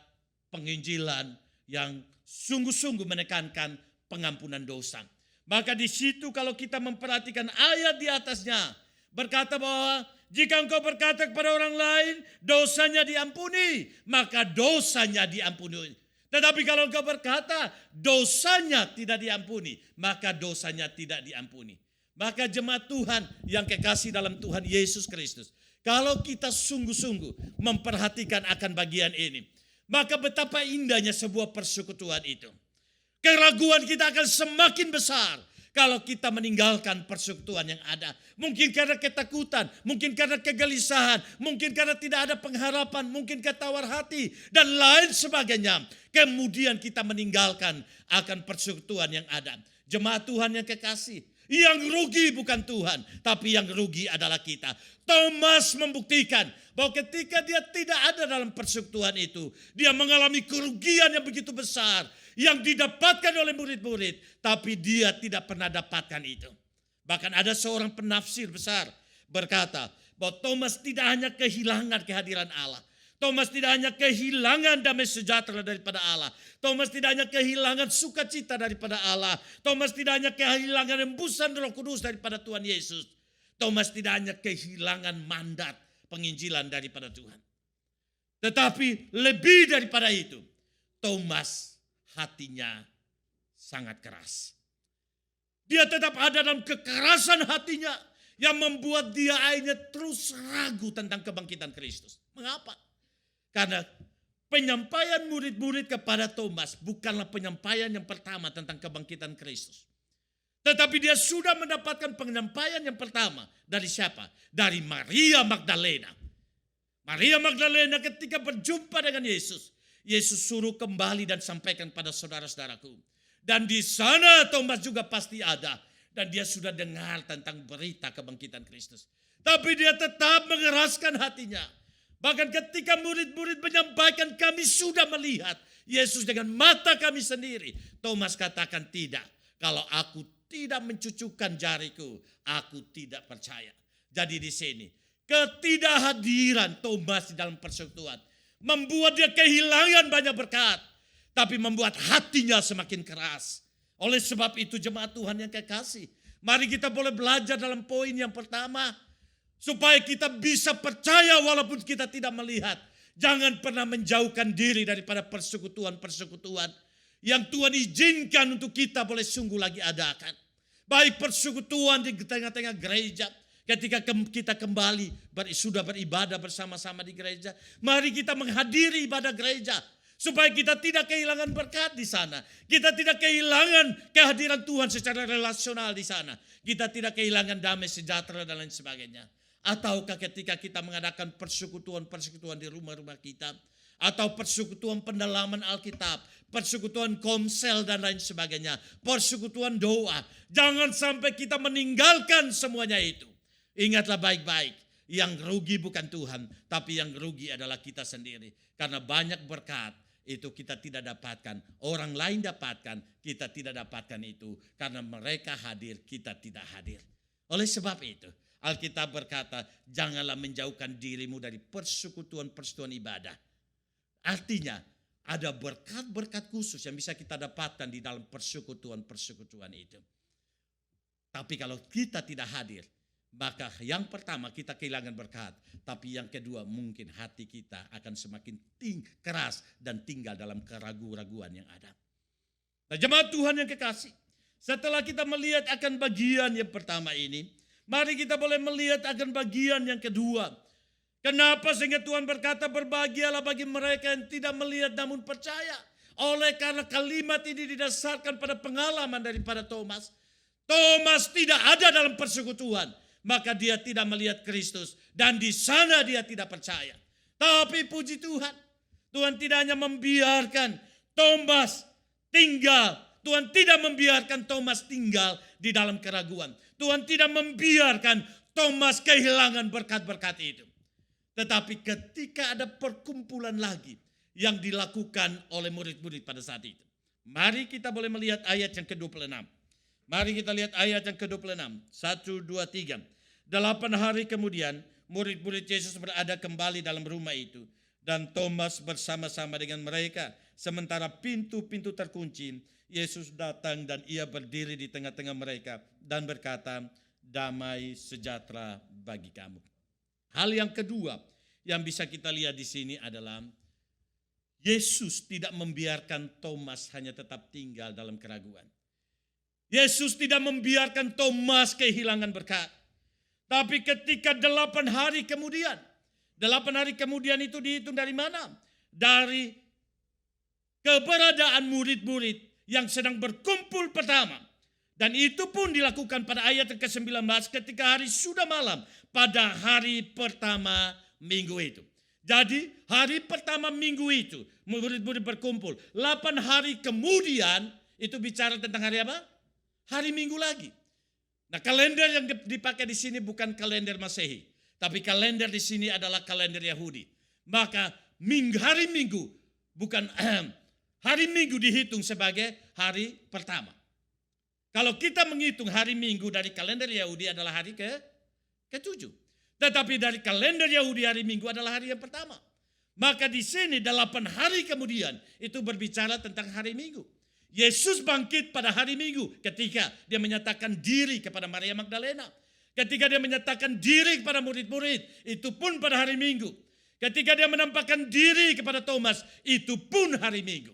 penginjilan yang sungguh-sungguh menekankan pengampunan dosa. Maka di situ kalau kita memperhatikan ayat di atasnya, berkata bahwa jika engkau berkata kepada orang lain, dosanya diampuni, maka dosanya diampuni. Tetapi kalau engkau berkata, dosanya tidak diampuni, maka dosanya tidak diampuni. Maka jemaat Tuhan yang kekasih dalam Tuhan Yesus Kristus, kalau kita sungguh-sungguh memperhatikan akan bagian ini, maka betapa indahnya sebuah persekutuan itu. Keraguan kita akan semakin besar kalau kita meninggalkan persekutuan yang ada. Mungkin karena ketakutan, mungkin karena kegelisahan, mungkin karena tidak ada pengharapan, mungkin ketawar hati, dan lain sebagainya. Kemudian kita meninggalkan akan persekutuan yang ada. Jemaat Tuhan yang kekasih, yang rugi bukan Tuhan, tapi yang rugi adalah kita. Thomas membuktikan bahwa ketika dia tidak ada dalam persekutuan itu, dia mengalami kerugian yang begitu besar yang didapatkan oleh murid-murid, tapi dia tidak pernah dapatkan itu. Bahkan ada seorang penafsir besar berkata bahwa Thomas tidak hanya kehilangan kehadiran Allah, Thomas tidak hanya kehilangan damai sejahtera daripada Allah, Thomas tidak hanya kehilangan sukacita daripada Allah, Thomas tidak hanya kehilangan hembusan Roh Kudus daripada Tuhan Yesus, Thomas tidak hanya kehilangan mandat penginjilan daripada Tuhan. Tetapi lebih daripada itu, Thomas hatinya sangat keras. Dia tetap ada dalam kekerasan hatinya yang membuat dia akhirnya terus ragu tentang kebangkitan Kristus. Mengapa? Karena penyampaian murid-murid kepada Thomas bukanlah penyampaian yang pertama tentang kebangkitan Kristus. Tetapi dia sudah mendapatkan penyampaian yang pertama dari siapa? Dari Maria Magdalena. Maria Magdalena ketika berjumpa dengan Yesus, Yesus suruh kembali dan sampaikan pada saudara-saudaraku. Dan di sana Thomas juga pasti ada. Dan dia sudah dengar tentang berita kebangkitan Kristus. Tapi dia tetap mengeraskan hatinya. Bahkan ketika murid-murid menyampaikan, kami sudah melihat Yesus dengan mata kami sendiri, Thomas katakan tidak. Kalau aku tidak mencucukkan jariku, aku tidak percaya. Jadi di sini ketidakhadiran Thomas di dalam persekutuan membuat dia kehilangan banyak berkat, tapi membuat hatinya semakin keras. Oleh sebab itu jemaat Tuhan yang kekasih, Mari kita boleh belajar dalam poin yang pertama. Supaya kita bisa percaya walaupun kita tidak melihat. Jangan pernah menjauhkan diri daripada persekutuan-persekutuan yang Tuhan izinkan untuk kita boleh sungguh lagi adakan. Baik persekutuan di tengah-tengah gereja. Ketika kita kembali sudah beribadah bersama-sama di gereja. Mari kita menghadiri ibadah gereja. Supaya kita tidak kehilangan berkat di sana. Kita tidak kehilangan kehadiran Tuhan secara relasional di sana. Kita tidak kehilangan damai sejahtera dan lain sebagainya. Ataukah ketika kita mengadakan persekutuan-persekutuan di rumah-rumah kita. Atau persekutuan pendalaman Alkitab. Persekutuan komsel dan lain sebagainya. Persekutuan doa. Jangan sampai kita meninggalkan semuanya itu. Ingatlah baik-baik. Yang rugi bukan Tuhan. Tapi yang rugi adalah kita sendiri. Karena banyak berkat itu kita tidak dapatkan. Orang lain dapatkan. Kita tidak dapatkan itu. Karena mereka hadir, kita tidak hadir. Oleh sebab itu. Alkitab berkata, janganlah menjauhkan dirimu dari persekutuan-persekutuan ibadah. Artinya, ada berkat-berkat khusus yang bisa kita dapatkan di dalam persekutuan-persekutuan itu. Tapi kalau kita tidak hadir, maka yang pertama kita kehilangan berkat. Tapi yang kedua mungkin hati kita akan semakin keras dan tinggal dalam keraguan-raguan yang ada. Nah, jemaat Tuhan yang kekasih, setelah kita melihat akan bagian yang pertama ini, mari kita boleh melihat akan bagian yang kedua. Kenapa sehingga Tuhan berkata berbahagialah bagi mereka yang tidak melihat namun percaya. Oleh karena kalimat ini didasarkan pada pengalaman daripada Thomas. Thomas tidak ada dalam persekutuan. Maka dia tidak melihat Kristus. Dan di sana dia tidak percaya. Tapi puji Tuhan. Tuhan tidak hanya membiarkan Thomas tinggal. Tuhan tidak membiarkan Thomas tinggal di dalam keraguan. Tuhan tidak membiarkan Thomas kehilangan berkat-berkat itu. Tetapi ketika ada perkumpulan lagi yang dilakukan oleh murid-murid pada saat itu. Mari kita boleh melihat ayat yang ke-26. Mari kita lihat ayat yang ke-26. 1, 2, 3. 8 hari kemudian murid-murid Yesus berada kembali dalam rumah itu. Dan Thomas bersama-sama dengan mereka. Sementara pintu-pintu terkunci. Yesus datang dan ia berdiri di tengah-tengah mereka. Dan berkata, damai sejahtera bagi kamu. Hal yang kedua yang bisa kita lihat di sini adalah Yesus tidak membiarkan Thomas hanya tetap tinggal dalam keraguan. Yesus tidak membiarkan Thomas kehilangan berkat. Tapi ketika 8 hari kemudian, 8 hari kemudian itu dihitung dari mana? Dari keberadaan murid-murid yang sedang berkumpul pertama. Dan itu pun dilakukan pada ayat ke-19 ketika hari sudah malam pada hari pertama minggu itu. Jadi hari pertama minggu itu murid-murid berkumpul. 8 hari kemudian itu bicara tentang hari apa? Hari minggu lagi. Nah, kalender yang dipakai di sini bukan kalender Masehi, tapi kalender di sini adalah kalender Yahudi. Maka hari Minggu bukan hari Minggu dihitung sebagai hari pertama. Kalau kita menghitung hari Minggu dari kalender Yahudi adalah hari ke-7. Tetapi dari kalender Yahudi hari Minggu adalah hari yang pertama. Maka di sini 8 hari kemudian itu berbicara tentang hari Minggu. Yesus bangkit pada hari Minggu ketika dia menyatakan diri kepada Maria Magdalena. Ketika dia menyatakan diri kepada murid-murid, itu pun pada hari Minggu. Ketika dia menampakkan diri kepada Thomas, itu pun hari Minggu.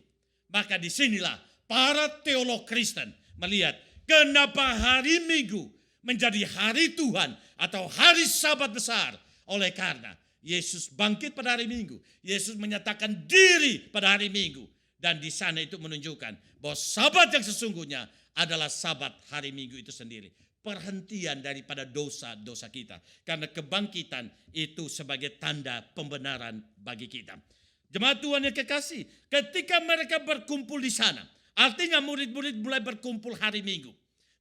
Maka disinilah para teolog Kristen melihat kenapa hari Minggu menjadi hari Tuhan atau hari Sabat besar. Oleh karena Yesus bangkit pada hari Minggu. Yesus menyatakan diri pada hari Minggu. Dan di sana itu menunjukkan bahwa Sabat yang sesungguhnya adalah Sabat hari Minggu itu sendiri. Perhentian daripada dosa-dosa kita. Karena kebangkitan itu sebagai tanda pembenaran bagi kita. Jemaat Tuhan yang kekasih, ketika mereka berkumpul di sana, artinya murid-murid mulai berkumpul hari Minggu.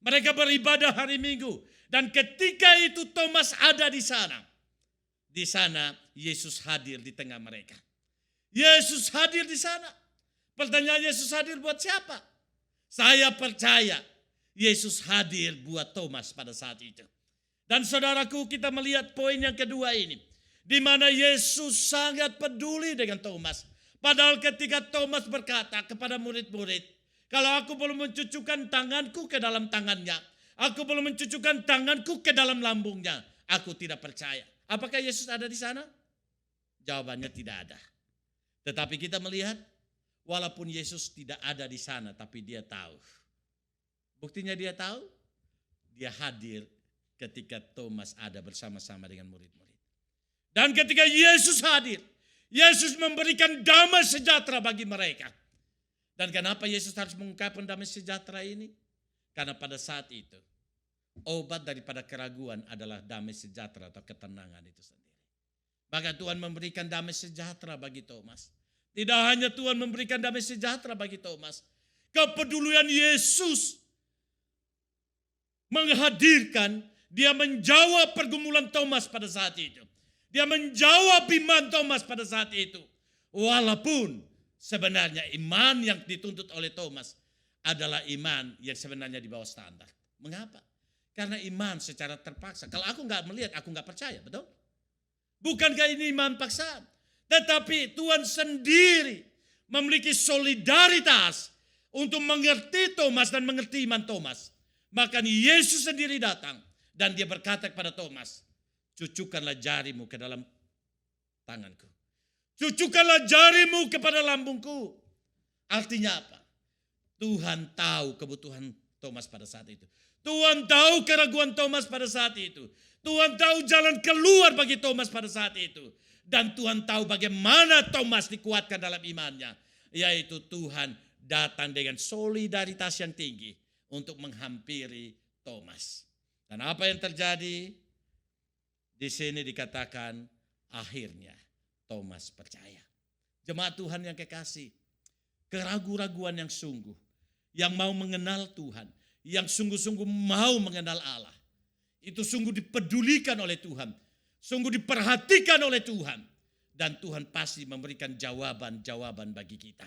Mereka beribadah hari Minggu. Dan ketika itu Thomas ada di sana. Di sana Yesus hadir di tengah mereka. Yesus hadir di sana. Pertanyaan, Yesus hadir buat siapa? Saya percaya Yesus hadir buat Thomas pada saat itu. Dan saudaraku, kita melihat poin yang kedua ini. Di mana Yesus sangat peduli dengan Thomas. Padahal ketika Thomas berkata kepada murid-murid, kalau aku belum mencucukkan tanganku ke dalam tangannya, Aku belum mencucukkan tanganku ke dalam lambungnya. Aku tidak percaya. Apakah Yesus ada di sana? Jawabannya tidak ada. Tetapi kita melihat, walaupun Yesus tidak ada di sana, tapi dia tahu. Buktinya dia tahu, dia hadir ketika Thomas ada bersama-sama dengan murid-murid. Dan ketika Yesus hadir, Yesus memberikan damai sejahtera bagi mereka. Dan kenapa Yesus harus mengungkapkan damai sejahtera ini? Karena pada saat itu, obat daripada keraguan adalah damai sejahtera atau ketenangan itu sendiri. Maka Tuhan memberikan damai sejahtera bagi Thomas. Tidak hanya Tuhan memberikan damai sejahtera bagi Thomas. Kepedulian Yesus menghadirkan, dia menjawab pergumulan Thomas pada saat itu. Dia menjawab iman Thomas pada saat itu. Walaupun sebenarnya iman yang dituntut oleh Thomas adalah iman yang sebenarnya di bawah standar. Mengapa? Karena iman secara terpaksa. Kalau aku nggak melihat, aku nggak percaya, betul? Bukankah ini iman paksaan? Tetapi Tuhan sendiri memiliki solidaritas untuk mengerti Thomas dan mengerti iman Thomas. Maka Yesus sendiri datang dan dia berkata kepada Thomas, cucukkanlah jarimu ke dalam tanganku. Cucukkanlah jarimu kepada lambungku. Artinya apa? Tuhan tahu kebutuhan Thomas pada saat itu. Tuhan tahu keraguan Thomas pada saat itu. Tuhan tahu jalan keluar bagi Thomas pada saat itu. Dan Tuhan tahu bagaimana Thomas dikuatkan dalam imannya. Yaitu Tuhan datang dengan solidaritas yang tinggi untuk menghampiri Thomas. Dan apa yang terjadi? Di sini dikatakan akhirnya Thomas percaya. Jemaat Tuhan yang kekasih, keraguan-raguan yang sungguh, yang mau mengenal Tuhan, yang sungguh-sungguh mau mengenal Allah, itu sungguh dipedulikan oleh Tuhan, sungguh diperhatikan oleh Tuhan, dan Tuhan pasti memberikan jawaban-jawaban bagi kita.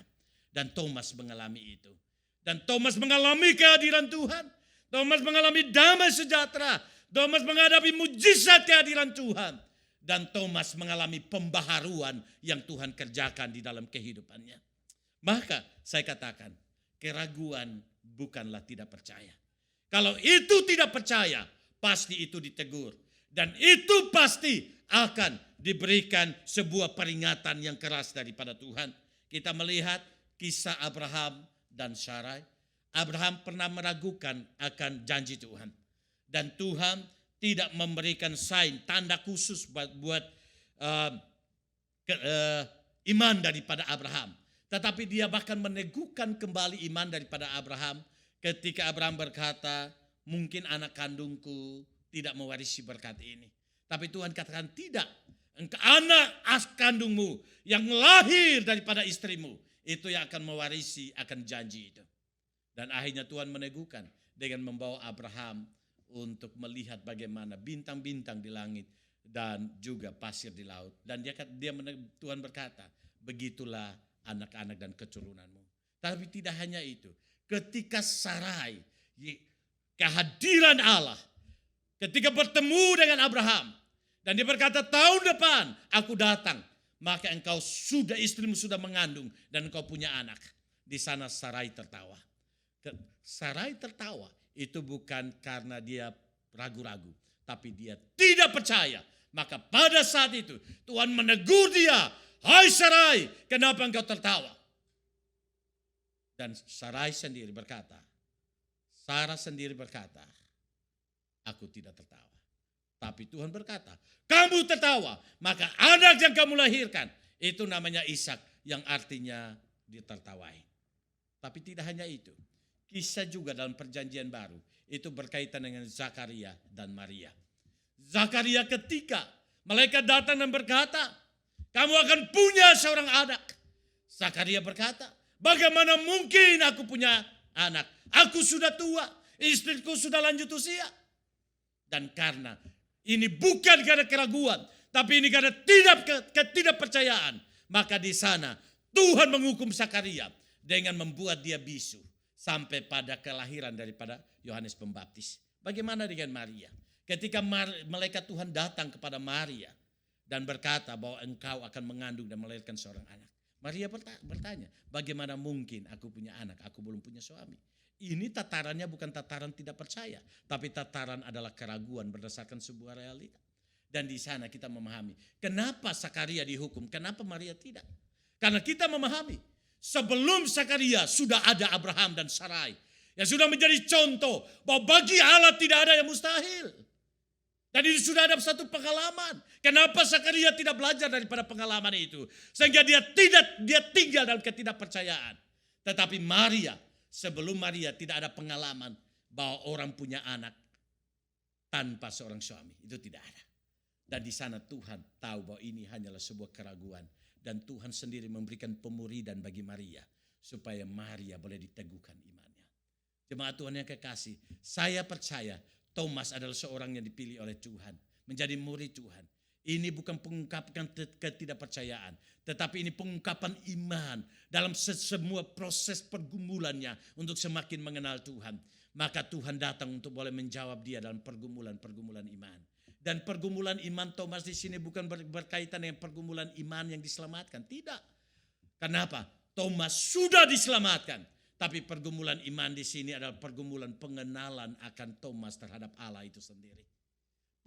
Dan Thomas mengalami itu. Dan Thomas mengalami kehadiran Tuhan. Thomas mengalami damai sejahtera. Thomas menghadapi mujizat kehadiran Tuhan. Dan Thomas mengalami pembaharuan yang Tuhan kerjakan di dalam kehidupannya. Maka saya katakan, keraguan bukanlah tidak percaya. Kalau itu tidak percaya, pasti itu ditegur. Dan itu pasti akan diberikan sebuah peringatan yang keras daripada Tuhan. Kita melihat kisah Abraham dan Sarai. Abraham pernah meragukan akan janji Tuhan. Dan Tuhan tidak memberikan sign, tanda khusus buat iman daripada Abraham. Tetapi dia bahkan meneguhkan kembali iman daripada Abraham ketika Abraham berkata, mungkin anak kandungku tidak mewarisi berkat ini. Tapi Tuhan katakan tidak. Anak kandungmu yang lahir daripada istrimu itu yang akan mewarisi akan janji itu. Dan akhirnya Tuhan meneguhkan dengan membawa Abraham untuk melihat bagaimana bintang-bintang di langit dan juga pasir di laut. Dan Tuhan berkata, begitulah anak-anak dan keturunanmu. Tapi tidak hanya itu. Ketika Sarai, kehadiran Allah, ketika bertemu dengan Abraham, dan dia berkata, tahun depan aku datang, maka istrimu sudah mengandung dan engkau punya anak. Di sana Sarai tertawa. Sarai tertawa itu bukan karena dia ragu-ragu, tapi dia tidak percaya. Maka pada saat itu Tuhan menegur dia, hai Sarai, kenapa engkau tertawa? Dan Sarai sendiri berkata, Sarah sendiri berkata, aku tidak tertawa. Tapi Tuhan berkata, kamu tertawa, maka anak yang kamu lahirkan, itu namanya Ishak, yang artinya ditertawai. Tapi tidak hanya itu. Kisah juga dalam perjanjian baru, itu berkaitan dengan Zakaria dan Maria. Zakaria ketika malaikat datang dan berkata, kamu akan punya seorang anak. Zakaria berkata, bagaimana mungkin aku punya anak? Aku sudah tua, istriku sudah lanjut usia. Dan karena ini bukan karena keraguan, tapi ini karena ketidakpercayaan. Maka di sana Tuhan menghukum Zakaria dengan membuat dia bisu. Sampai pada kelahiran daripada Yohanes Pembaptis. Bagaimana dengan Maria? Ketika malaikat Tuhan datang kepada Maria dan berkata bahwa engkau akan mengandung dan melahirkan seorang anak. Maria bertanya, bagaimana mungkin aku punya anak? Aku belum punya suami. ini tatarannya bukan tataran tidak percaya, tapi tataran adalah keraguan berdasarkan sebuah realita. Dan di sana kita memahami kenapa Sakaria dihukum, kenapa Maria tidak. Karena kita memahami sebelum Sakaria sudah ada Abraham dan Sarai yang sudah menjadi contoh bahwa bagi Allah tidak ada yang mustahil. Dan itu sudah ada satu pengalaman. Kenapa Sakaria tidak belajar daripada pengalaman itu? Sehingga dia tinggal dalam ketidakpercayaan. Tetapi Maria, sebelum Maria tidak ada pengalaman bahwa orang punya anak tanpa seorang suami. Itu tidak ada. Dan di sana Tuhan tahu bahwa ini hanyalah sebuah keraguan. Dan Tuhan sendiri memberikan pemuridan bagi Maria. Supaya Maria boleh diteguhkan imannya. Jemaat Tuhan yang kekasih, saya percaya Thomas adalah seorang yang dipilih oleh Tuhan. Menjadi murid Tuhan. Ini bukan pengungkapan ketidakpercayaan. Tetapi ini pengungkapan iman. Dalam semua proses pergumulannya. Untuk semakin mengenal Tuhan. Maka Tuhan datang untuk boleh menjawab dia dalam pergumulan-pergumulan iman. Dan pergumulan iman Thomas di sini bukan berkaitan dengan pergumulan iman yang diselamatkan. Tidak. Kenapa? Thomas sudah diselamatkan. Tapi pergumulan iman di sini adalah pergumulan pengenalan akan Thomas terhadap Allah itu sendiri.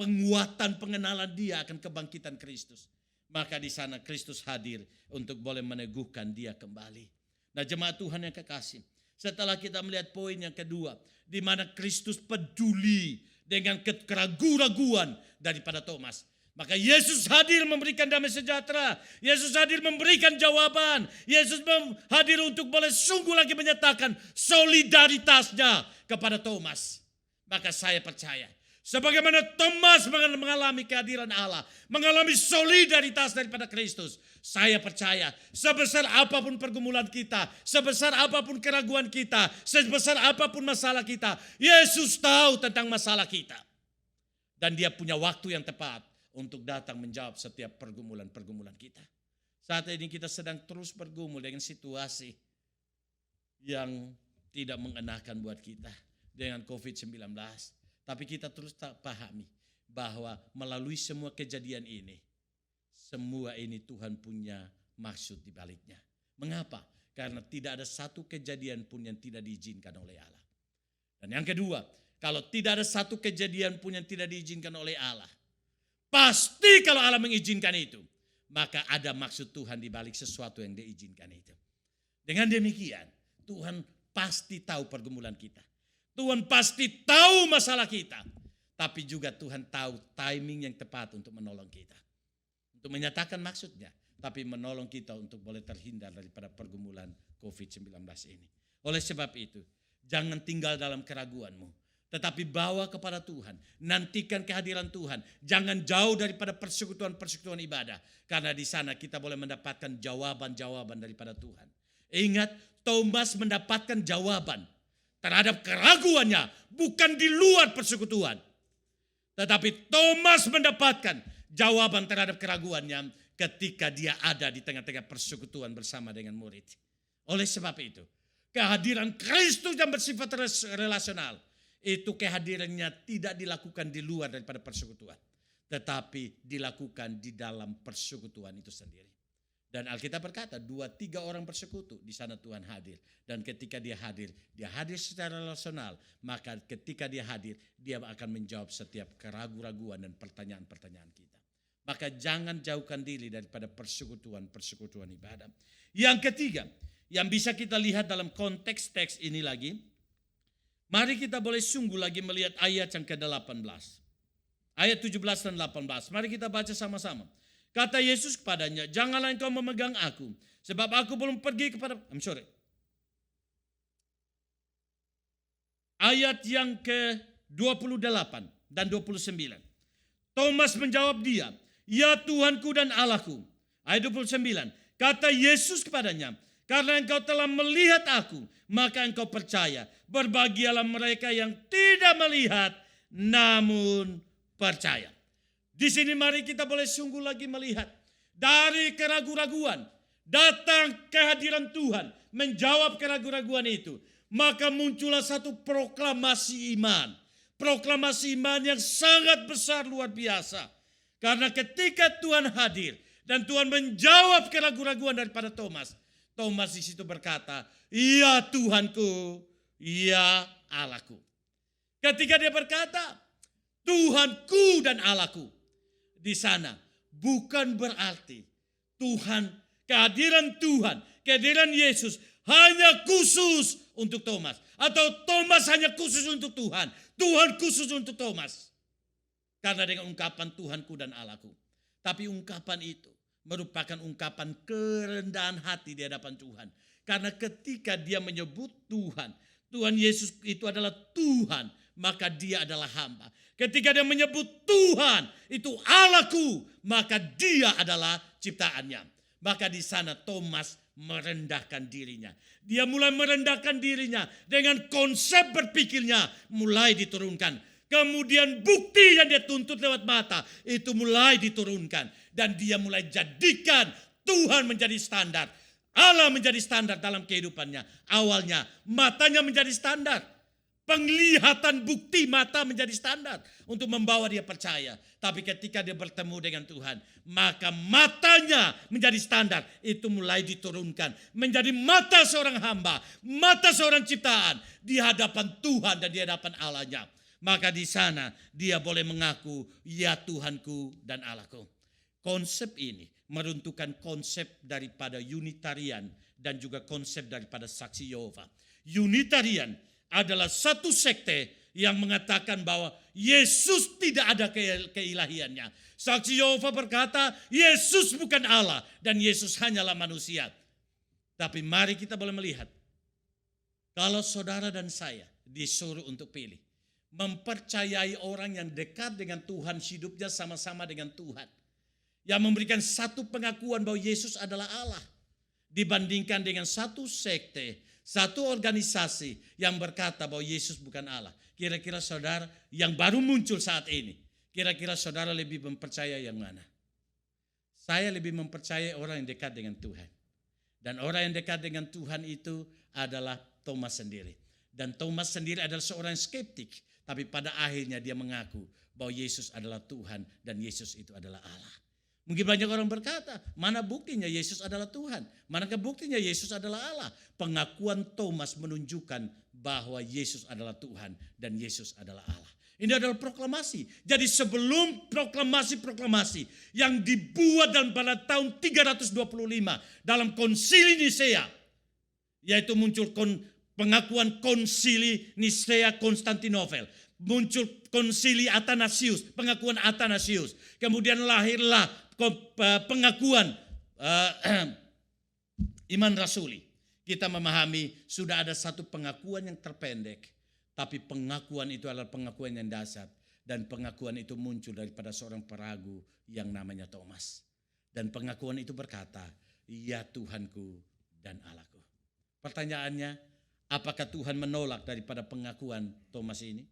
Penguatan pengenalan dia akan kebangkitan Kristus. Maka di sana Kristus hadir untuk boleh meneguhkan dia kembali. Nah jemaat Tuhan yang kekasih. Setelah kita melihat poin yang kedua. Di mana Kristus peduli dengan keraguan-raguan daripada Thomas. Maka Yesus hadir memberikan damai sejahtera. Yesus hadir memberikan jawaban. Yesus hadir untuk boleh sungguh lagi menyatakan solidaritasnya kepada Thomas. Maka saya percaya. Sebagaimana Thomas mengalami kehadiran Allah. Mengalami solidaritas daripada Kristus. Saya percaya sebesar apapun pergumulan kita. Sebesar apapun keraguan kita. Sebesar apapun masalah kita. Yesus tahu tentang masalah kita. Dan dia punya waktu yang tepat. Untuk datang menjawab setiap pergumulan-pergumulan kita. Saat ini kita sedang terus bergumul dengan situasi yang tidak mengenakan buat kita dengan COVID-19. Tapi kita terus tak pahami bahwa melalui semua kejadian ini, semua ini Tuhan punya maksud di baliknya. Mengapa? Karena tidak ada satu kejadian pun yang tidak diizinkan oleh Allah. Dan yang kedua, kalau tidak ada satu kejadian pun yang tidak diizinkan oleh Allah, pasti kalau Allah mengizinkan itu, maka ada maksud Tuhan di balik sesuatu yang diizinkan itu. Dengan demikian, Tuhan pasti tahu pergumulan kita. Tuhan pasti tahu masalah kita. Tapi juga Tuhan tahu timing yang tepat untuk menolong kita. Untuk menyatakan maksudnya. Tapi menolong kita untuk boleh terhindar daripada pergumulan COVID-19 ini. Oleh sebab itu, jangan tinggal dalam keraguanmu. Tetapi bawa kepada Tuhan. Nantikan kehadiran Tuhan. Jangan jauh daripada persekutuan-persekutuan ibadah. Karena di sana kita boleh mendapatkan jawaban-jawaban daripada Tuhan. Ingat, Thomas mendapatkan jawaban terhadap keraguannya. Bukan di luar persekutuan. Tetapi Thomas mendapatkan jawaban terhadap keraguannya ketika dia ada di tengah-tengah persekutuan bersama dengan murid. Oleh sebab itu, kehadiran Kristus yang bersifat relasional. Itu kehadirannya tidak dilakukan di luar daripada persekutuan. Tetapi dilakukan di dalam persekutuan itu sendiri. Dan Alkitab berkata 2-3 orang bersekutu di sana Tuhan hadir. Dan ketika dia hadir secara relasional. Maka ketika dia hadir, dia akan menjawab setiap keraguan-raguan dan pertanyaan-pertanyaan kita. Maka jangan jauhkan diri daripada persekutuan-persekutuan ibadah. Yang ketiga, yang bisa kita lihat dalam konteks teks ini lagi. Mari kita boleh sungguh lagi melihat ayat yang ke-18. Ayat 17 dan 18. Mari kita baca sama-sama. Kata Yesus kepadanya, janganlah engkau memegang aku. Sebab aku belum pergi kepada... Ayat yang ke-28 dan 29. Thomas menjawab dia, ya Tuhanku dan Allahku. Ayat 29. Kata Yesus kepadanya, karena engkau telah melihat aku, maka engkau percaya. Berbahagialah mereka yang tidak melihat, namun percaya. Di sini mari kita boleh sungguh lagi melihat. Dari keraguan-raguan, datang kehadiran Tuhan, menjawab keraguan-raguan itu. Maka muncullah satu proklamasi iman. Proklamasi iman yang sangat besar, luar biasa. Karena ketika Tuhan hadir, dan Tuhan menjawab keraguan-raguan daripada Thomas. Thomas di situ berkata, ya Tuhanku, ya Allahku. Ketika dia berkata, Tuhanku dan Allahku, di sana bukan berarti kehadiran Tuhan, kehadiran Yesus hanya khusus untuk Thomas. Atau Thomas hanya khusus untuk Tuhan. Tuhan khusus untuk Thomas. Karena dengan ungkapan Tuhanku dan Allahku. Tapi ungkapan itu merupakan ungkapan kerendahan hati di hadapan Tuhan. Karena ketika dia menyebut Tuhan Yesus itu adalah Tuhan, maka dia adalah hamba. Ketika dia menyebut Tuhan itu Allahku, maka dia adalah ciptaannya. Maka di sana Thomas merendahkan dirinya. Dia mulai merendahkan dirinya dengan konsep berpikirnya mulai diturunkan. Kemudian bukti yang dia tuntut lewat mata itu mulai diturunkan. Dan dia mulai jadikan Tuhan menjadi standar. Allah menjadi standar dalam kehidupannya. Awalnya matanya menjadi standar. Penglihatan bukti mata menjadi standar untuk membawa dia percaya. Tapi ketika dia bertemu dengan Tuhan, maka matanya menjadi standar. Itu mulai diturunkan. Menjadi mata seorang hamba, mata seorang ciptaan di hadapan Tuhan dan di hadapan Allahnya. Maka di sana dia boleh mengaku, ya Tuhanku dan Allahku. Konsep ini meruntuhkan konsep daripada Unitarian dan juga konsep daripada Saksi Yehova. Unitarian adalah satu sekte yang mengatakan bahwa Yesus tidak ada keilahiannya. Saksi Yehova berkata, Yesus bukan Allah dan Yesus hanyalah manusia. Tapi mari kita boleh melihat, kalau saudara dan saya disuruh untuk pilih, mempercayai orang yang dekat dengan Tuhan, hidupnya sama-sama dengan Tuhan, yang memberikan satu pengakuan bahwa Yesus adalah Allah, dibandingkan dengan satu sekte, satu organisasi yang berkata bahwa Yesus bukan Allah. Kira-kira saudara yang baru muncul saat ini, kira-kira saudara lebih mempercayai yang mana? Saya lebih mempercayai orang yang dekat dengan Tuhan. Dan orang yang dekat dengan Tuhan itu adalah Thomas sendiri. Dan Thomas sendiri adalah seorang skeptik. Tapi pada akhirnya dia mengaku bahwa Yesus adalah Tuhan dan Yesus itu adalah Allah. Mungkin banyak orang berkata, mana buktinya Yesus adalah Tuhan? Manakah buktinya Yesus adalah Allah? Pengakuan Thomas menunjukkan bahwa Yesus adalah Tuhan dan Yesus adalah Allah. Ini adalah proklamasi. Jadi sebelum proklamasi yang dibuat dalam pada tahun 325 dalam konsili Nisea, yaitu muncul pengakuan konsili Nisea Konstantinopel, muncul konsili Athanasius, pengakuan Athanasius, kemudian lahirlah pengakuan iman rasuli. Kita memahami sudah ada satu pengakuan yang terpendek, tapi pengakuan itu adalah pengakuan yang dasar, dan pengakuan itu muncul daripada seorang peragu yang namanya Thomas. Dan pengakuan itu berkata, ya Tuhanku dan Allahku. Pertanyaannya, apakah Tuhan menolak daripada pengakuan Thomas ini?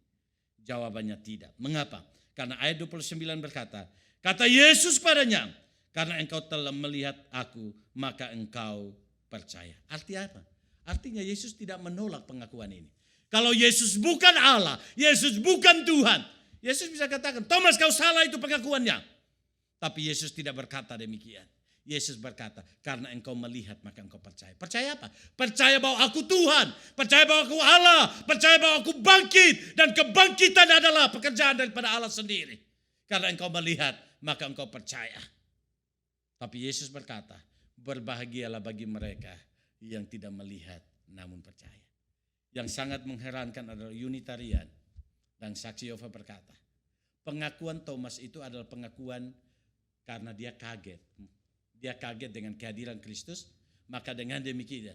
Jawabannya tidak. Mengapa? Karena ayat 29 berkata, kata Yesus padanya, karena engkau telah melihat aku, maka engkau percaya. Artinya apa? Artinya Yesus tidak menolak pengakuan ini. Kalau Yesus bukan Allah, Yesus bukan Tuhan, Yesus bisa katakan, Thomas kau salah itu pengakuannya. Tapi Yesus tidak berkata demikian. Yesus berkata, karena engkau melihat maka engkau percaya. Percaya apa? Percaya bahwa aku Tuhan, percaya bahwa aku Allah, percaya bahwa aku bangkit, dan kebangkitan adalah pekerjaan daripada Allah sendiri. Karena engkau melihat maka engkau percaya. Tapi Yesus berkata, berbahagialah bagi mereka yang tidak melihat namun percaya. Yang sangat mengherankan adalah Unitarian dan Saksi Yehova berkata, pengakuan Thomas itu adalah pengakuan karena dia kaget. Dia kaget dengan kehadiran Kristus, maka dengan demikian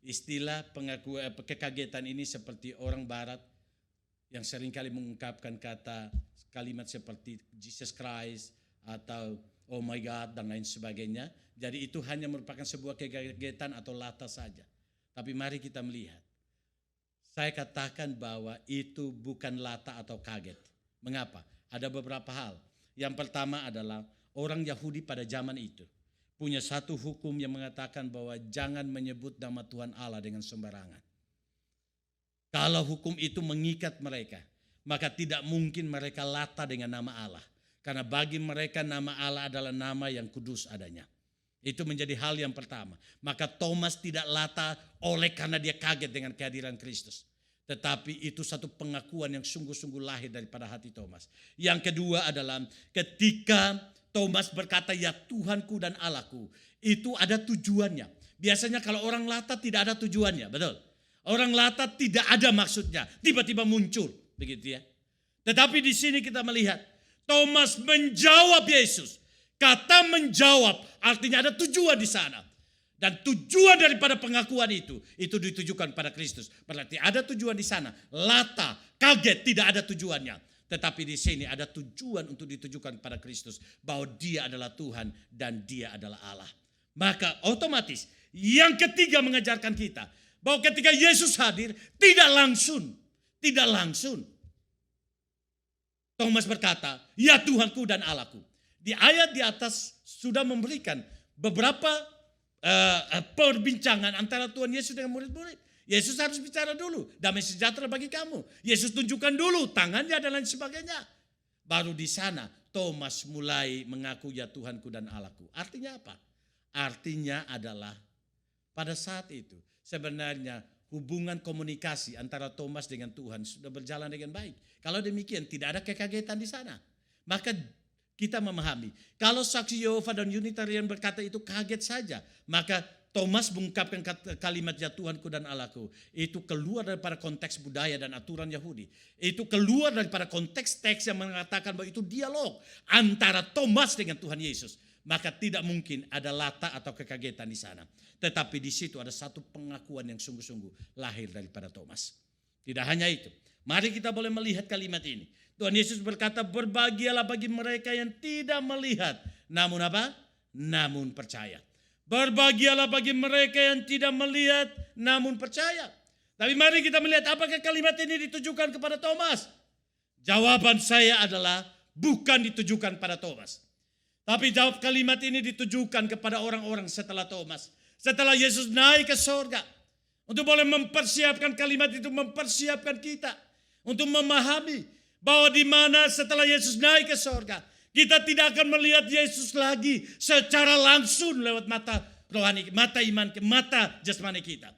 istilah pengakuan kekagetan ini seperti orang barat yang seringkali mengungkapkan kalimat seperti Jesus Christ atau oh my God dan lain sebagainya. Jadi itu hanya merupakan sebuah kekagetan atau lata saja. Tapi mari kita melihat. Saya katakan bahwa itu bukan lata atau kaget. Mengapa? Ada beberapa hal. Yang pertama adalah orang Yahudi pada zaman itu punya satu hukum yang mengatakan bahwa jangan menyebut nama Tuhan Allah dengan sembarangan. Kalau hukum itu mengikat mereka, maka tidak mungkin mereka lata dengan nama Allah. Karena bagi mereka nama Allah adalah nama yang kudus adanya. Itu menjadi hal yang pertama. Maka Thomas tidak lata oleh karena dia kaget dengan kehadiran Kristus. Tetapi itu satu pengakuan yang sungguh-sungguh lahir daripada hati Thomas. Yang kedua adalah ketika Thomas berkata, ya Tuhanku dan Allahku, itu ada tujuannya. Biasanya kalau orang lata tidak ada tujuannya, betul? Orang lata tidak ada maksudnya, tiba-tiba muncul, begitu ya. Tetapi di sini kita melihat Thomas menjawab Yesus. Kata menjawab artinya ada tujuan di sana. Dan tujuan daripada pengakuan itu ditujukan pada Kristus. Berarti ada tujuan di sana. Lata, kaget, tidak ada tujuannya. Tetapi di sini ada tujuan untuk ditujukan pada Kristus. Bahwa dia adalah Tuhan dan dia adalah Allah. Maka otomatis yang ketiga mengajarkan kita. Bahwa ketika Yesus hadir, tidak langsung. Thomas berkata, ya Tuhanku dan Allahku. Di ayat di atas sudah memberikan beberapa perbincangan antara Tuhan Yesus dengan murid-murid. Yesus harus bicara dulu, damai sejahtera bagi kamu. Yesus tunjukkan dulu tangannya dan lain sebagainya. Baru di sana Thomas mulai mengaku ya Tuhanku dan Allahku. Artinya apa? Artinya adalah pada saat itu sebenarnya hubungan komunikasi antara Thomas dengan Tuhan sudah berjalan dengan baik. Kalau demikian tidak ada kekagetan di sana. Maka kita memahami, kalau saksi Yehova dan Unitarian berkata itu kaget saja, maka Thomas mengungkapkan kalimat ya Tuhanku dan Allahku, itu keluar daripada konteks budaya dan aturan Yahudi. Itu keluar daripada konteks teks yang mengatakan bahwa itu dialog antara Thomas dengan Tuhan Yesus. Maka tidak mungkin ada lata atau kekagetan di sana. Tetapi di situ ada satu pengakuan yang sungguh-sungguh lahir daripada Thomas. Tidak hanya itu, mari kita boleh melihat kalimat ini. Tuhan Yesus berkata, berbahagialah bagi mereka yang tidak melihat, namun apa? Namun percaya. Berbahagialah bagi mereka yang tidak melihat, namun percaya. Tapi mari kita melihat apakah kalimat ini ditujukan kepada Thomas. Jawaban saya adalah bukan ditujukan pada Thomas. Tapi jawab kalimat ini ditujukan kepada orang-orang setelah Thomas. Setelah Yesus naik ke sorga. Untuk boleh mempersiapkan kalimat itu, mempersiapkan kita. Untuk memahami bahwa di mana setelah Yesus naik ke sorga, kita tidak akan melihat Yesus lagi secara langsung lewat mata rohani, mata iman, mata jasmani kita.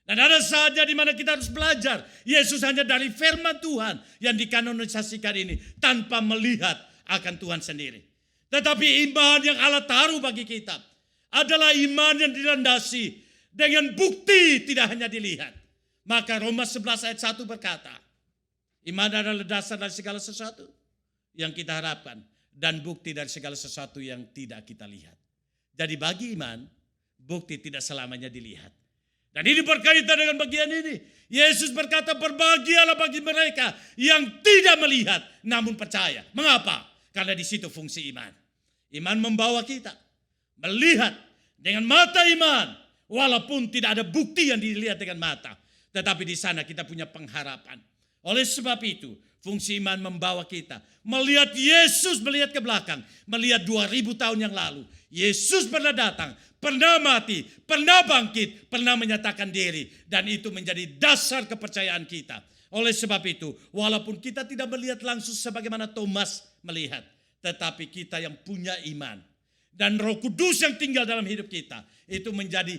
Dan ada saatnya di mana kita harus belajar Yesus hanya dari firman Tuhan yang dikanonisasikan ini tanpa melihat akan Tuhan sendiri. Tetapi iman yang Allah taruh bagi kita adalah iman yang dilandasi dengan bukti tidak hanya dilihat. Maka Roma 11 ayat 1 berkata, iman adalah dasar dari segala sesuatu yang kita harapkan dan bukti dari segala sesuatu yang tidak kita lihat. Jadi bagi iman, bukti tidak selamanya dilihat. Dan ini berkaitan dengan bagian ini. Yesus berkata, berbahagialah bagi mereka yang tidak melihat namun percaya. Mengapa? Karena di situ fungsi iman. Iman membawa kita melihat dengan mata iman, walaupun tidak ada bukti yang dilihat dengan mata. Tetapi di sana kita punya pengharapan. Oleh sebab itu, fungsi iman membawa kita melihat Yesus, melihat ke belakang, melihat 2000 tahun yang lalu. Yesus pernah datang, pernah mati, pernah bangkit, pernah menyatakan diri. Dan itu menjadi dasar kepercayaan kita. Oleh sebab itu, walaupun kita tidak melihat langsung sebagaimana Thomas melihat, tetapi kita yang punya iman dan Roh Kudus yang tinggal dalam hidup kita, itu menjadi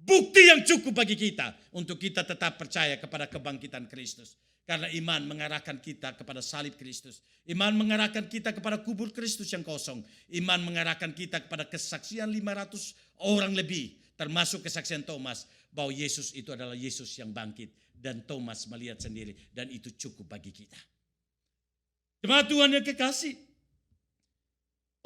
bukti yang cukup bagi kita untuk kita tetap percaya kepada kebangkitan Kristus. Karena iman mengarahkan kita kepada salib Kristus. Iman mengarahkan kita kepada kubur Kristus yang kosong. Iman mengarahkan kita kepada kesaksian 500 orang lebih, termasuk kesaksian Thomas, bahwa Yesus itu adalah Yesus yang bangkit. Dan Thomas melihat sendiri, dan itu cukup bagi kita. Jemaat Tuhan yang kekasih,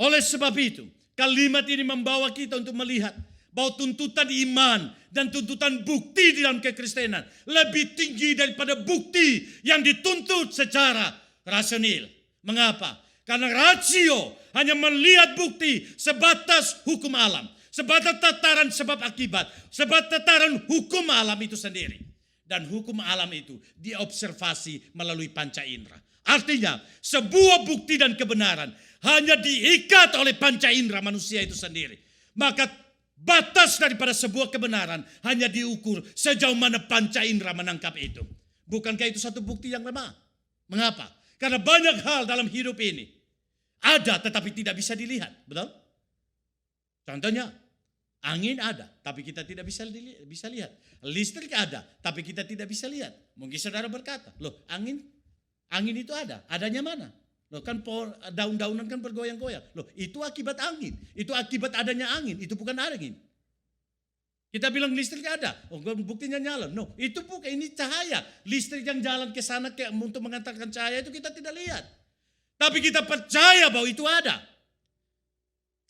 oleh sebab itu, kalimat ini membawa kita untuk melihat bahwa tuntutan iman dan tuntutan bukti di dalam kekristenan lebih tinggi daripada bukti yang dituntut secara rasional. Mengapa? Karena rasio hanya melihat bukti sebatas hukum alam, sebatas tataran sebab akibat, sebatas tataran hukum alam itu sendiri. Dan hukum alam itu diobservasi melalui panca indera. Artinya sebuah bukti dan kebenaran hanya diikat oleh panca indera manusia itu sendiri. Maka batas daripada sebuah kebenaran hanya diukur sejauh mana panca indera menangkap itu. Bukankah itu satu bukti yang lemah? Mengapa? Karena banyak hal dalam hidup ini ada tetapi tidak bisa dilihat. Betul? Contohnya, Angin ada, tapi kita tidak bisa lihat. Listrik ada, tapi kita tidak bisa lihat. Mungkin saudara berkata, loh angin itu ada, adanya mana? Loh kan daun-daunan kan bergoyang-goyang. Loh itu akibat angin, itu akibat adanya angin, itu bukan angin. Kita bilang listrik ada, buktinya nyala. No, itu bukan, ini cahaya. Listrik yang jalan ke sana untuk mengantarkan cahaya itu kita tidak lihat. Tapi kita percaya bahwa itu ada.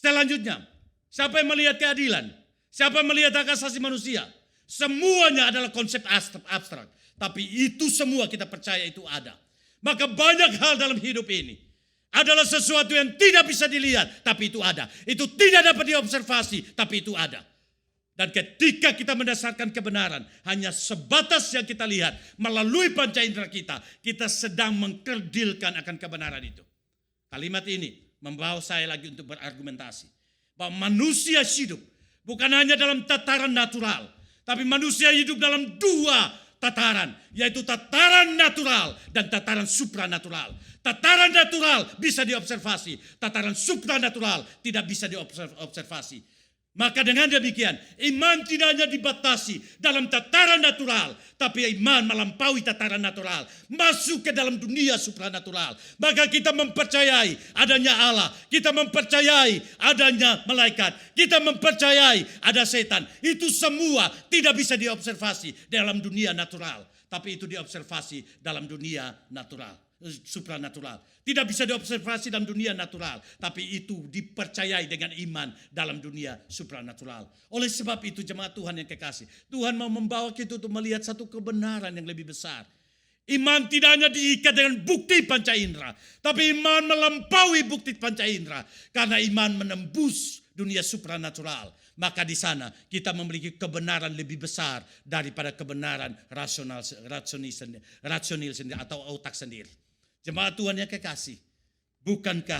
Selanjutnya, siapa yang melihat keadilan? Siapa yang melihat hak asasi manusia? Semuanya adalah konsep abstrak. Tapi itu semua kita percaya itu ada. Maka banyak hal dalam hidup ini adalah sesuatu yang tidak bisa dilihat, tapi itu ada. Itu tidak dapat diobservasi, tapi itu ada. Dan ketika kita mendasarkan kebenaran hanya sebatas yang kita lihat melalui panca indera kita sedang mengkerdilkan akan kebenaran itu. Kalimat ini membawa saya lagi untuk berargumentasi bahwa manusia hidup bukan hanya dalam tataran natural, tapi manusia hidup dalam dua tataran, yaitu tataran natural dan tataran supranatural. Tataran natural bisa diobservasi, tataran supranatural tidak bisa diobservasi. Maka dengan demikian, iman tidak hanya dibatasi dalam tataran natural, tapi iman melampaui tataran natural, masuk ke dalam dunia supranatural. Maka kita mempercayai adanya Allah, kita mempercayai adanya malaikat, kita mempercayai ada setan. Itu semua tidak bisa diobservasi dalam dunia natural, tapi itu diobservasi dalam dunia natural, supranatural. Tidak bisa diobservasi dalam dunia natural, tapi itu dipercayai dengan iman dalam dunia supranatural. Oleh sebab itu jemaat Tuhan yang kekasih, Tuhan mau membawa kita untuk melihat satu kebenaran yang lebih besar. Iman tidak hanya diikat dengan bukti panca indera, tapi iman melampaui bukti panca indera, karena iman menembus dunia supranatural. Maka di sana kita memiliki kebenaran lebih besar daripada kebenaran rasional sendiri atau otak sendiri. Jemaat Tuhan yang kekasih, bukankah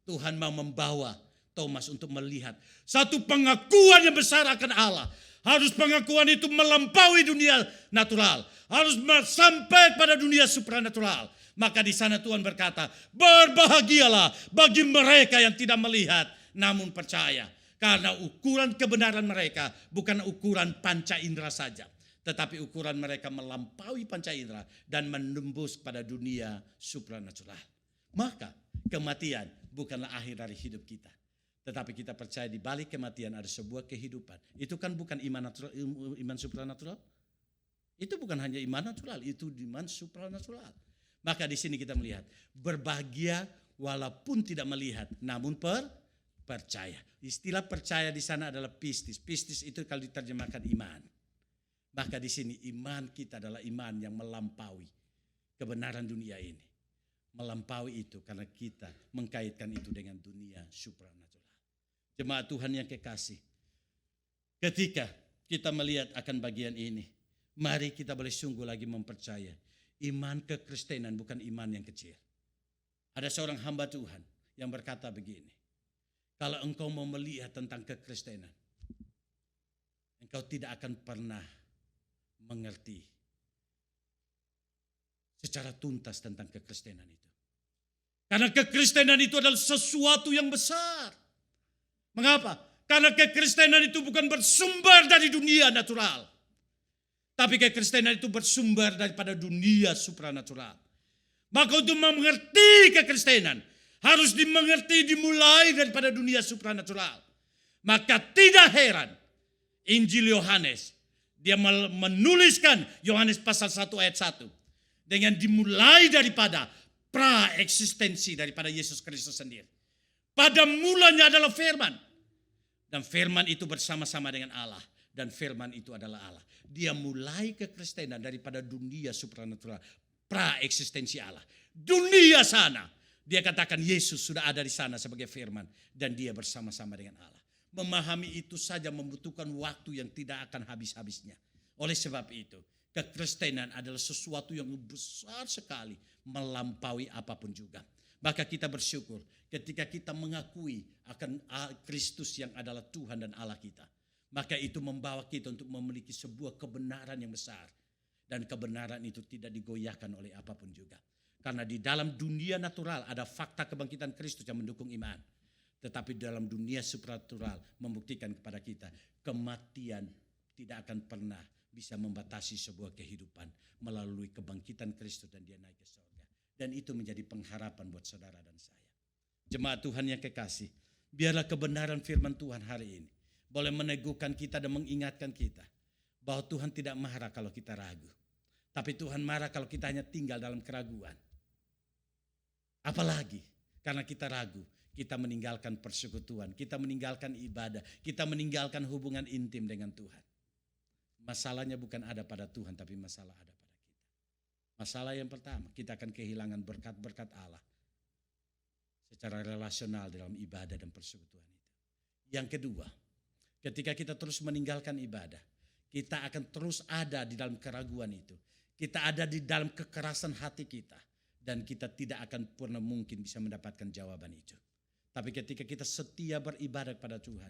Tuhan mau membawa Thomas untuk melihat satu pengakuan yang besar akan Allah? Harus pengakuan itu melampaui dunia natural, harus sampai pada dunia supranatural. Maka di sana Tuhan berkata, berbahagialah bagi mereka yang tidak melihat namun percaya. Karena ukuran kebenaran mereka bukan ukuran panca indera saja, tetapi ukuran mereka melampaui panca indera dan menembus pada dunia supranatural. Maka kematian bukanlah akhir dari hidup kita, tetapi kita percaya di balik kematian ada sebuah kehidupan. Itu kan bukan iman natural, iman supranatural. Itu bukan hanya iman natural, itu iman supranatural. Maka di sini kita melihat berbahagia walaupun tidak melihat, namun percaya. Istilah percaya di sana adalah pistis. Pistis itu kalau diterjemahkan iman. Maka di sini iman kita adalah iman yang melampaui kebenaran dunia ini. Melampaui itu karena kita mengkaitkan itu dengan dunia supranatural. Jemaat Tuhan yang kekasih, ketika kita melihat akan bagian ini, mari kita boleh sungguh lagi mempercaya iman kekristenan bukan iman yang kecil. Ada seorang hamba Tuhan yang berkata begini, kalau engkau mau melihat tentang kekristenan, engkau tidak akan pernah mengerti secara tuntas tentang kekristenan itu. Karena kekristenan itu adalah sesuatu yang besar. Mengapa? Karena kekristenan itu bukan bersumber dari dunia natural, tapi kekristenan itu bersumber daripada dunia supranatural. Maka untuk mengerti kekristenan harus dimulai daripada dunia supranatural. Maka tidak heran Injil Yohanes, dia menuliskan Yohanes pasal 1 ayat 1 dengan dimulai daripada pra-eksistensi daripada Yesus Kristus sendiri. Pada mulanya adalah firman, dan firman itu bersama-sama dengan Allah, dan firman itu adalah Allah. Dia mulai kekristenan daripada dunia supranatural, pra-eksistensi Allah. Dunia sana, dia katakan Yesus sudah ada di sana sebagai firman, dan dia bersama-sama dengan Allah. Memahami itu saja membutuhkan waktu yang tidak akan habis-habisnya. Oleh sebab itu, kekristenan adalah sesuatu yang besar sekali, melampaui apapun juga. Maka kita bersyukur ketika kita mengakui akan Kristus yang adalah Tuhan dan Allah kita. Maka itu membawa kita untuk memiliki sebuah kebenaran yang besar. Dan kebenaran itu tidak digoyahkan oleh apapun juga. Karena di dalam dunia natural ada fakta kebangkitan Kristus yang mendukung iman. Tetapi dalam dunia supranatural membuktikan kepada kita kematian tidak akan pernah bisa membatasi sebuah kehidupan melalui kebangkitan Kristus dan dia naik ke surga. Dan itu menjadi pengharapan buat saudara dan saya. Jemaat Tuhan yang kekasih, biarlah kebenaran firman Tuhan hari ini boleh meneguhkan kita dan mengingatkan kita bahwa Tuhan tidak marah kalau kita ragu. Tapi Tuhan marah kalau kita hanya tinggal dalam keraguan. Apalagi karena kita ragu, kita meninggalkan persekutuan, kita meninggalkan ibadah, kita meninggalkan hubungan intim dengan Tuhan. Masalahnya bukan ada pada Tuhan, tapi masalah ada pada kita. Masalah yang pertama, kita akan kehilangan berkat-berkat Allah secara relasional dalam ibadah dan persekutuan itu. Yang kedua, ketika kita terus meninggalkan ibadah, kita akan terus ada di dalam keraguan itu. Kita ada di dalam kekerasan hati kita. Dan kita tidak akan pernah mungkin bisa mendapatkan jawaban itu. Tapi ketika kita setia beribadah kepada Tuhan,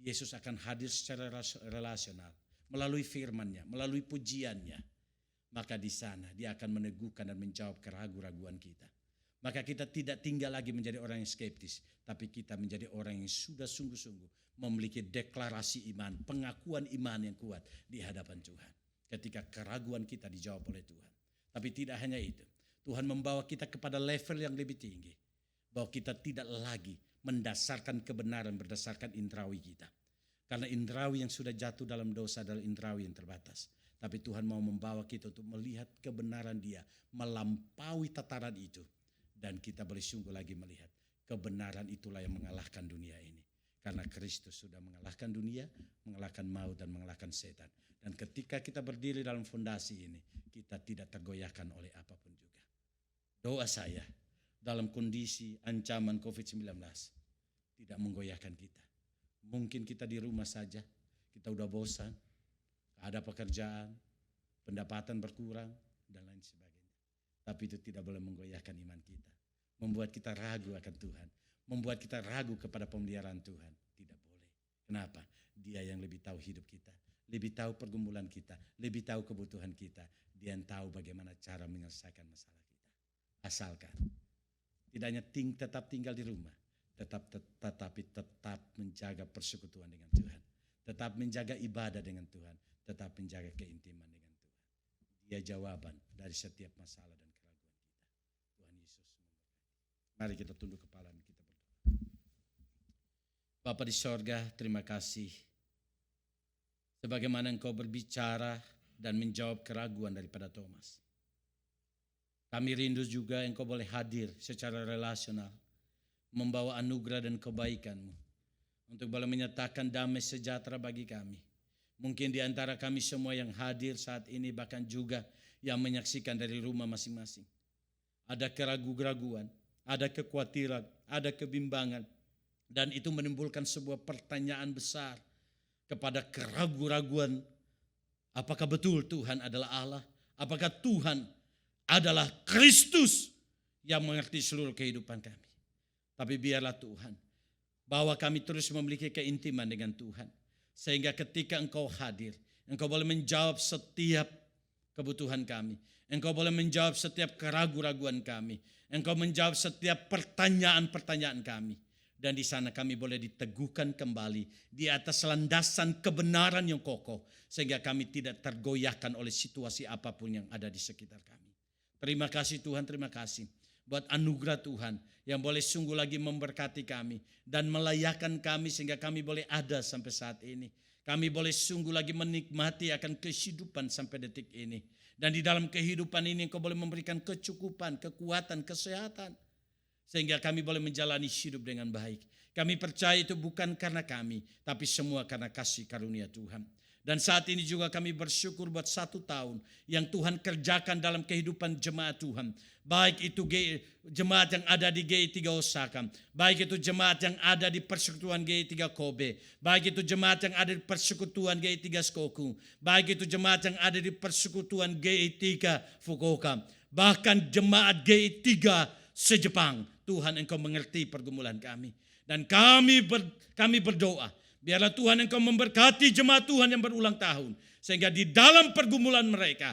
Yesus akan hadir secara relasional. Melalui firman-Nya, melalui pujian-Nya. Maka di sana dia akan meneguhkan dan menjawab keraguan-raguan kita. Maka kita tidak tinggal lagi menjadi orang yang skeptis. Tapi kita menjadi orang yang sudah sungguh-sungguh memiliki deklarasi iman, pengakuan iman yang kuat di hadapan Tuhan. Ketika keraguan kita dijawab oleh Tuhan. Tapi tidak hanya itu. Tuhan membawa kita kepada level yang lebih tinggi. Bahwa kita tidak lagi mendasarkan kebenaran berdasarkan indrawi kita. Karena indrawi yang sudah jatuh dalam dosa adalah indrawi yang terbatas. Tapi Tuhan mau membawa kita untuk melihat kebenaran Dia melampaui tataran itu. Dan kita boleh sungguh lagi melihat kebenaran itulah yang mengalahkan dunia ini. Karena Kristus sudah mengalahkan dunia, mengalahkan maut dan mengalahkan setan. Dan ketika kita berdiri dalam fondasi ini, kita tidak tergoyahkan oleh apapun juga. Doa saya dalam kondisi ancaman COVID-19 tidak menggoyahkan kita. Mungkin kita di rumah saja, kita udah bosan, ada pekerjaan, pendapatan berkurang, dan lain sebagainya. Tapi itu tidak boleh menggoyahkan iman kita. Membuat kita ragu akan Tuhan. Membuat kita ragu kepada pemeliharaan Tuhan. Tidak boleh. Kenapa? Dia yang lebih tahu hidup kita. Lebih tahu pergumulan kita. Lebih tahu kebutuhan kita. Dia yang tahu bagaimana cara menyelesaikan masalah kita. Asalkan tidak hanya tetap tinggal di rumah, tetapi tetap menjaga persekutuan dengan Tuhan, tetap menjaga ibadah dengan Tuhan, tetap menjaga keintiman dengan Tuhan. Dia jawaban dari setiap masalah dan keraguan kita. Tuhan Yesus memberkati. Mari kita tunduk kepala dan kita berdoa. Bapa di sorga, terima kasih. Sebagaimana Engkau berbicara dan menjawab keraguan daripada Thomas. Kami rindu juga Engkau boleh hadir secara relasional, membawa anugerah dan kebaikan-Mu, untuk boleh menyatakan damai sejahtera bagi kami. Mungkin di antara kami semua yang hadir saat ini, bahkan juga yang menyaksikan dari rumah masing-masing. Ada keraguan-keraguan, ada kekhawatiran, ada kebimbangan, dan itu menimbulkan sebuah pertanyaan besar kepada keraguan-raguan. Apakah betul Tuhan adalah Allah? Apakah Tuhan adalah Kristus yang mengerti seluruh kehidupan kami? Tapi biarlah Tuhan, bahwa kami terus memiliki keintiman dengan Tuhan. Sehingga ketika Engkau hadir, Engkau boleh menjawab setiap kebutuhan kami. Engkau boleh menjawab setiap keraguan-raguan kami. Engkau menjawab setiap pertanyaan-pertanyaan kami. Dan di sana kami boleh diteguhkan kembali di atas landasan kebenaran yang kokoh. Sehingga kami tidak tergoyahkan oleh situasi apapun yang ada di sekitar kami. Terima kasih Tuhan, terima kasih buat anugerah Tuhan yang boleh sungguh lagi memberkati kami dan melayakkan kami sehingga kami boleh ada sampai saat ini. Kami boleh sungguh lagi menikmati akan kehidupan sampai detik ini. Dan di dalam kehidupan ini Engkau boleh memberikan kecukupan, kekuatan, kesehatan. Sehingga kami boleh menjalani hidup dengan baik. Kami percaya itu bukan karena kami, tapi semua karena kasih karunia Tuhan. Dan saat ini juga kami bersyukur buat 1 tahun yang Tuhan kerjakan dalam kehidupan jemaat Tuhan. Baik itu jemaat yang ada di GI3 Osaka, baik itu jemaat yang ada di persekutuan GI3 Kobe, baik itu jemaat yang ada di persekutuan GI3 Shikoku, baik itu jemaat yang ada di persekutuan GI3 Fukuoka, bahkan jemaat GI3 se-Jepang. Tuhan, Engkau mengerti pergumulan kami. Dan kami berdoa, biarlah Tuhan Engkau memberkati jemaat Tuhan yang berulang tahun. Sehingga di dalam pergumulan mereka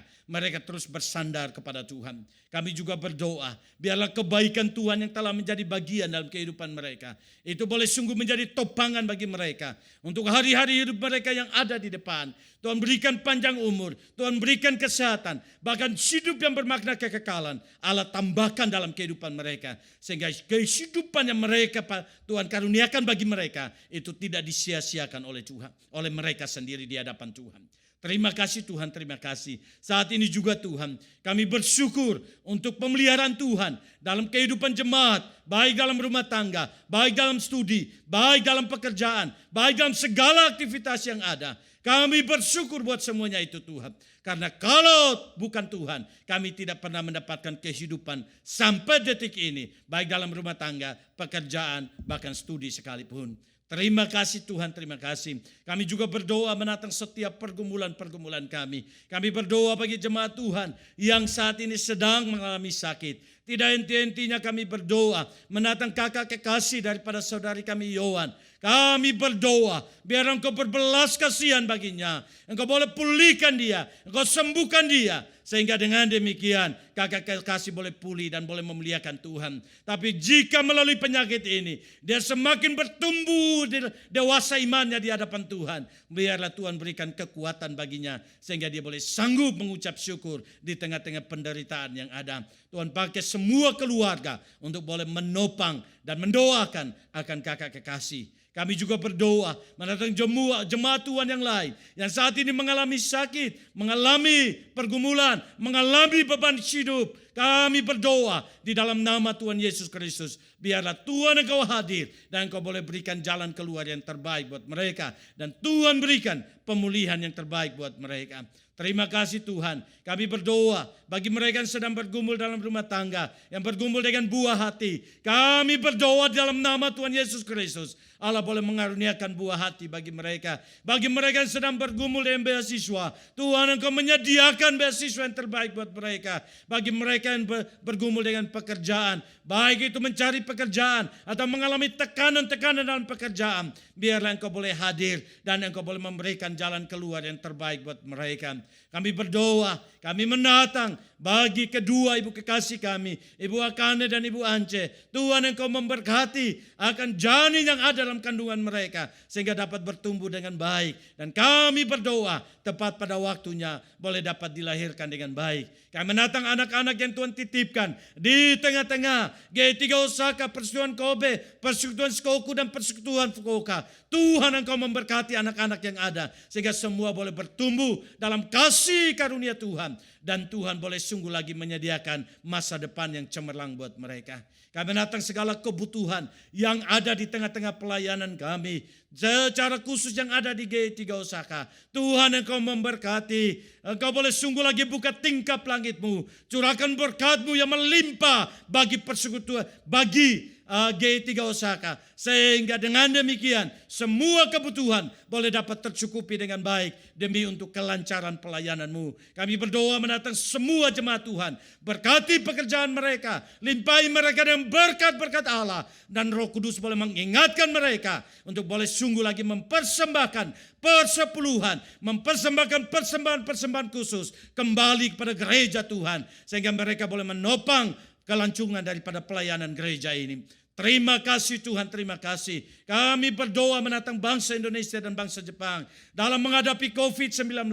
terus bersandar kepada Tuhan. Kami juga berdoa, biarlah kebaikan Tuhan yang telah menjadi bagian dalam kehidupan mereka, itu boleh sungguh menjadi topangan bagi mereka untuk hari-hari hidup mereka yang ada di depan. Tuhan berikan panjang umur, Tuhan berikan kesehatan, bahkan hidup yang bermakna kekekalan. Allah tambahkan dalam kehidupan mereka, sehingga kehidupan yang mereka Tuhan karuniakan bagi mereka itu tidak disia-siakan oleh Tuhan, oleh mereka sendiri di hadapan Tuhan. Terima kasih Tuhan, terima kasih. Saat ini juga Tuhan, kami bersyukur untuk pemeliharaan Tuhan dalam kehidupan jemaat, baik dalam rumah tangga, baik dalam studi, baik dalam pekerjaan, baik dalam segala aktivitas yang ada. Kami bersyukur buat semuanya itu Tuhan. Karena kalau bukan Tuhan, kami tidak pernah mendapatkan kehidupan sampai detik ini, baik dalam rumah tangga, pekerjaan, bahkan studi sekalipun. Terima kasih Tuhan, terima kasih. Kami juga berdoa menatang setiap pergumulan-pergumulan kami. Kami berdoa bagi jemaat Tuhan yang saat ini sedang mengalami sakit. Tidak henti-hentinya kami berdoa menatang kakak kekasih daripada saudari kami Yohan. Kami berdoa biar Engkau berbelas kasihan baginya. Engkau boleh pulihkan dia, Engkau sembuhkan dia. Sehingga dengan demikian kakak kekasih boleh pulih dan boleh memuliakan Tuhan. Tapi jika melalui penyakit ini dia semakin bertumbuh dewasa imannya di hadapan Tuhan, biarlah Tuhan berikan kekuatan baginya sehingga dia boleh sanggup mengucap syukur di tengah-tengah penderitaan yang ada. Tuhan pakai semua keluarga untuk boleh menopang dan mendoakan akan kakak kekasih. Kami juga berdoa menatang jemaat Tuhan yang lain yang saat ini mengalami sakit, mengalami pergumulan, mengalami beban hidup. Kami berdoa di dalam nama Tuhan Yesus Kristus. Biarlah Tuhan Engkau hadir dan Engkau boleh berikan jalan keluar yang terbaik buat mereka. Dan Tuhan berikan pemulihan yang terbaik buat mereka. Terima kasih Tuhan. Kami berdoa bagi mereka yang sedang bergumul dalam rumah tangga, yang bergumul dengan buah hati. Kami berdoa dalam nama Tuhan Yesus Kristus. Allah boleh mengaruniakan buah hati bagi mereka. Bagi mereka yang sedang bergumul dengan beasiswa, Tuhan Engkau menyediakan beasiswa yang terbaik buat mereka. Bagi mereka yang bergumul dengan pekerjaan, baik itu mencari pekerjaan atau mengalami tekanan-tekanan dalam pekerjaan, biarlah Engkau boleh hadir dan Engkau boleh memberikan jalan keluar yang terbaik buat mereka. Kami berdoa, kami menatang bagi kedua ibu kekasih kami, Ibu Akane dan Ibu Ance. Tuhan Engkau memberkati akan janin yang ada dalam kandungan mereka sehingga dapat bertumbuh dengan baik. Dan kami berdoa tepat pada waktunya boleh dapat dilahirkan dengan baik. Kami menatang anak-anak yang Tuhan titipkan di tengah-tengah G3 Osaka, Persekutuan Kobe, Persekutuan Shikoku dan Persekutuan Fukuoka. Tuhan Engkau memberkati anak-anak yang ada sehingga semua boleh bertumbuh dalam kasih karunia Tuhan. Dan Tuhan boleh sungguh lagi menyediakan masa depan yang cemerlang buat mereka. Kami menatang segala kebutuhan yang ada di tengah-tengah pelayanan kami. Secara khusus yang ada di G3 Osaka. Tuhan Engkau memberkati. Engkau boleh sungguh lagi buka tingkap langitmu. Curahkan berkat-Mu yang melimpah bagi persekutuan, bagi G3 Osaka. Sehingga dengan demikian semua kebutuhan boleh dapat tercukupi dengan baik demi untuk kelancaran pelayanan-Mu. Kami berdoa menatang semua jemaat Tuhan. Berkati pekerjaan mereka. Limpahi mereka dengan berkat-berkat Allah. Dan Roh Kudus boleh mengingatkan mereka untuk boleh sungguh lagi mempersembahkan persepuluhan, mempersembahkan persembahan-persembahan khusus kembali kepada gereja Tuhan. Sehingga mereka boleh menopang kelancangan daripada pelayanan gereja ini. Terima kasih Tuhan, terima kasih. Kami berdoa menatang bangsa Indonesia dan bangsa Jepang dalam menghadapi COVID-19.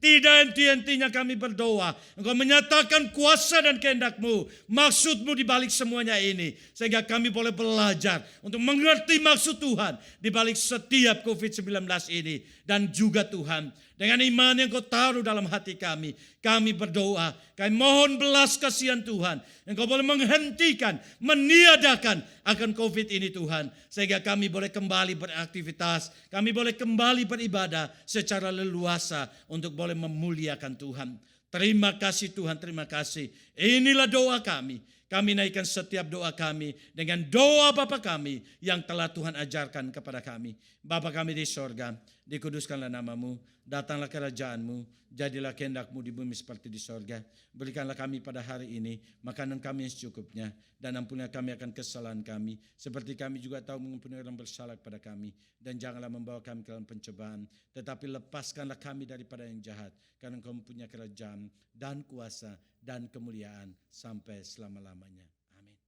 Tidak henti-hentinya kami berdoa. Engkau menyatakan kuasa dan kehendak-Mu, maksud-Mu di balik semuanya ini. Sehingga kami boleh belajar untuk mengerti maksud Tuhan di balik setiap COVID-19 ini. Dan juga Tuhan, dengan iman yang Kau taruh dalam hati kami berdoa, kami mohon belas kasihan Tuhan. Engkau boleh menghentikan, meniadakan akan COVID ini Tuhan. Sehingga kami boleh kembali beraktivitas, kami boleh kembali beribadah secara leluasa untuk boleh memuliakan Tuhan. Terima kasih Tuhan, terima kasih. Inilah doa kami. Kami naikkan setiap doa kami dengan doa Bapa kami yang telah Tuhan ajarkan kepada kami. Bapa kami di sorga, dikuduskanlah namamu, datanglah kerajaanmu, jadilah kehendak-mu di bumi seperti di sorga. Berikanlah kami pada hari ini makanan kami yang secukupnya, dan ampunilah kami akan kesalahan kami, seperti kami juga tahu mengampuni orang bersalah kepada kami. Dan janganlah membawa kami ke dalam pencobaan, tetapi lepaskanlah kami daripada yang jahat, karena Engkau mempunyai kerajaan dan kuasa dan kemuliaan sampai selama-lamanya. Amin.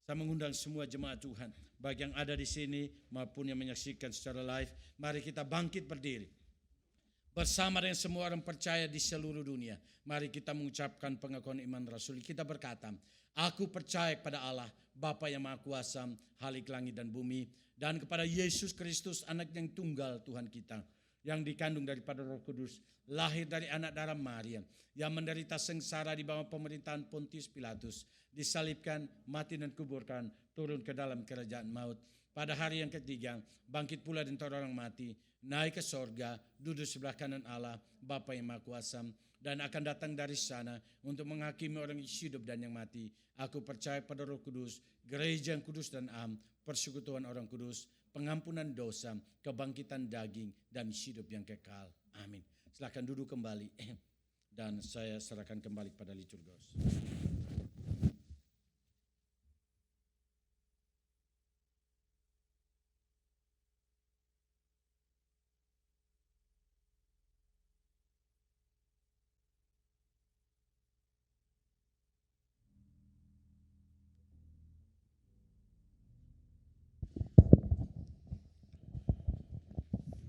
Saya mengundang semua jemaat Tuhan, baik yang ada di sini maupun yang menyaksikan secara live, mari kita bangkit berdiri. Bersama dengan semua orang percaya di seluruh dunia, mari kita mengucapkan pengakuan iman Rasul. Kita berkata, aku percaya kepada Allah, Bapa yang Maha Kuasa, Khalik langit dan bumi, dan kepada Yesus Kristus, anak yang tunggal Tuhan kita, yang dikandung daripada Roh Kudus, lahir dari anak darah Maria, yang menderita sengsara di bawah pemerintahan Pontius Pilatus, disalibkan, mati dan kuburkan, turun ke dalam kerajaan maut. Pada hari yang ketiga, bangkit pula dari antara orang mati, naik ke sorga, duduk sebelah kanan Allah, Bapa yang Maha Kuasa, dan akan datang dari sana untuk menghakimi orang yang hidup dan yang mati. Aku percaya pada Roh Kudus, gereja yang kudus dan am, persekutuan orang kudus, pengampunan dosa, kebangkitan daging, dan hidup yang kekal. Amin. Silakan duduk kembali dan saya serahkan kembali kepada liturgos.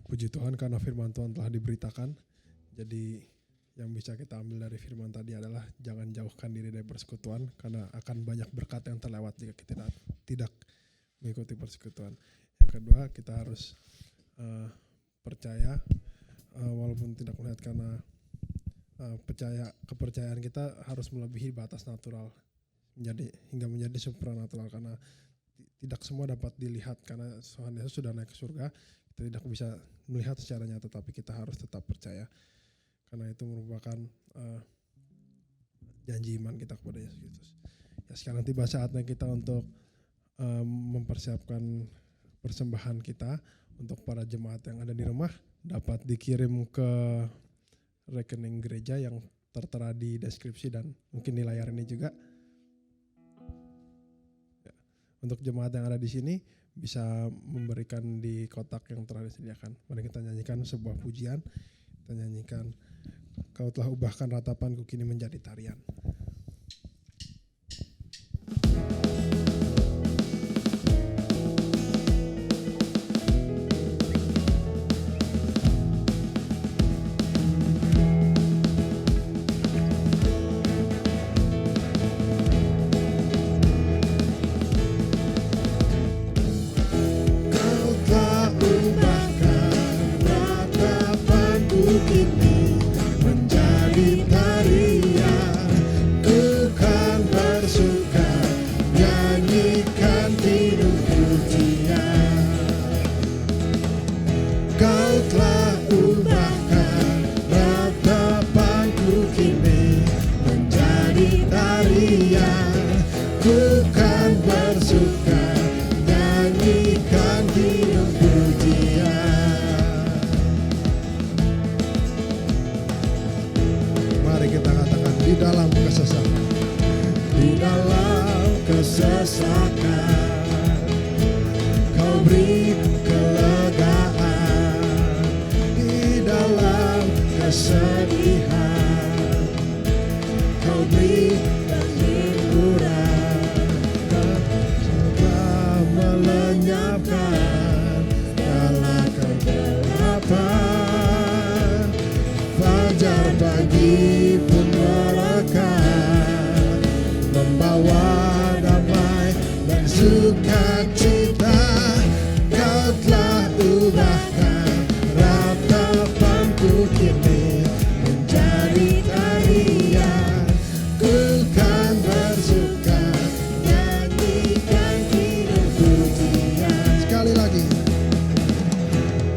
Puji Tuhan karena firman Tuhan telah diberitakan. Jadi yang bisa kita ambil dari firman tadi adalah jangan jauhkan diri dari persekutuan, karena akan banyak berkat yang terlewat jika kita tidak mengikuti persekutuan. Yang kedua, kita harus percaya walaupun tidak melihat, karena kepercayaan kita harus melebihi batas natural hingga menjadi supranatural, karena tidak semua dapat dilihat, karena Tuhan Yesus sudah naik ke surga. Kita tidak bisa melihat secara nyata, tapi kita harus tetap percaya, karena itu merupakan janji iman kita kepada Yesus Kristus. Ya, sekarang tiba saatnya kita untuk mempersiapkan persembahan kita untuk para jemaat yang ada di rumah, dapat dikirim ke rekening gereja yang tertera di deskripsi dan mungkin di layar ini juga. Ya, untuk jemaat yang ada di sini bisa memberikan di kotak yang telah disediakan. Mari kita nyanyikan sebuah pujian. Kita nyanyikan, Kau telah ubahkan ratapanku kini menjadi tarian.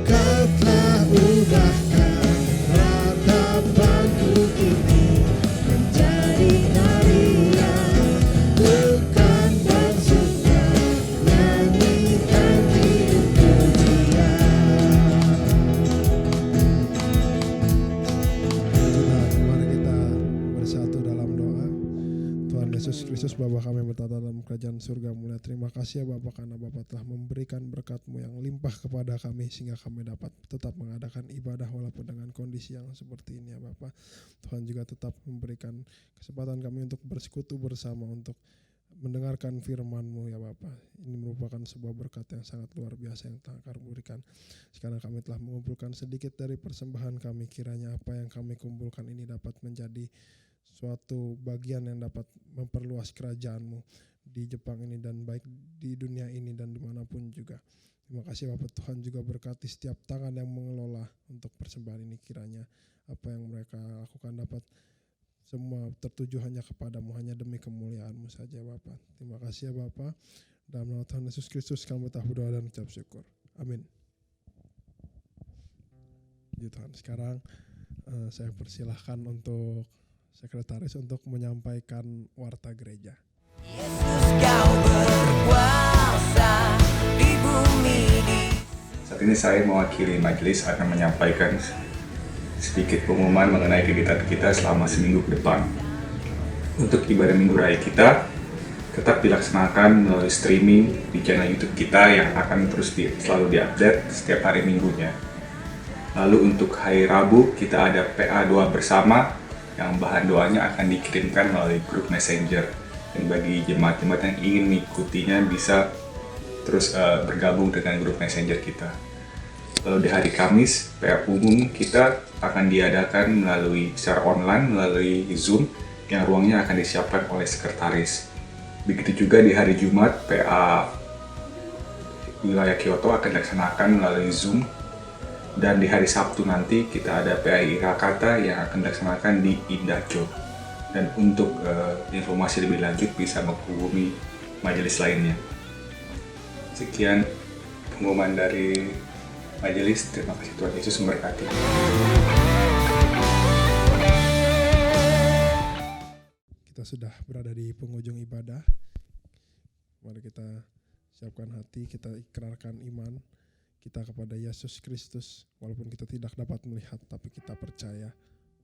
Kau telah ubahkan ratapanku kini Kristus, Bapa kami yang bertata dalam kerajaan surga mulia. Terima kasih ya Bapa, karena Bapa telah memberikan berkat-Mu yang limpah kepada kami sehingga kami dapat tetap mengadakan ibadah walaupun dengan kondisi yang seperti ini ya Bapa. Tuhan juga tetap memberikan kesempatan kami untuk bersekutu bersama, untuk mendengarkan firman-Mu ya Bapa. Ini merupakan sebuah berkat yang sangat luar biasa yang telah Kami berikan. Sekarang kami telah mengumpulkan sedikit dari persembahan kami, kiranya apa yang kami kumpulkan ini dapat menjadi suatu bagian yang dapat memperluas kerajaan-Mu di Jepang ini dan baik di dunia ini dan dimanapun juga. Terima kasih Bapak. Tuhan juga berkati setiap tangan yang mengelola untuk persembahan ini, kiranya apa yang mereka lakukan dapat semua tertuju hanya kepadamu, hanya demi kemuliaan-Mu saja Bapak. Terima kasih ya Bapak. Dalam nama Tuhan Yesus Kristus kami telah berdoa dan ucap syukur. Amin. Puji Tuhan. Sekarang saya persilahkan untuk sekretaris untuk menyampaikan warta gereja. Yesus kau berkuasa di bumi di... Saat ini saya mewakili majelis akan menyampaikan sedikit pengumuman mengenai kegiatan kita selama seminggu ke depan. Untuk ibadah minggu raya kita tetap dilaksanakan melalui streaming di channel YouTube kita yang akan terus selalu diupdate setiap hari minggunya. Lalu untuk hari Rabu kita ada PA doa bersama yang bahan doanya akan dikirimkan melalui grup Messenger. Dan bagi jemaat-jemaat yang ingin mengikutinya bisa terus bergabung dengan grup Messenger kita. Lalu di hari Kamis, PA umum kita akan diadakan secara online melalui Zoom yang ruangnya akan disiapkan oleh sekretaris. Begitu juga di hari Jumat, PA wilayah Kyoto akan dilaksanakan melalui Zoom. Dan di hari Sabtu nanti kita ada PAI Irakata yang akan dilaksanakan di Indacho. Dan untuk informasi lebih lanjut bisa menghubungi majelis lainnya. Sekian pengumuman dari majelis. Terima kasih, Tuhan Yesus memberkati. Kita sudah berada di penghujung ibadah. Mari kita siapkan hati, kita ikrarkan iman kita kepada Yesus Kristus. Walaupun kita tidak dapat melihat, tapi kita percaya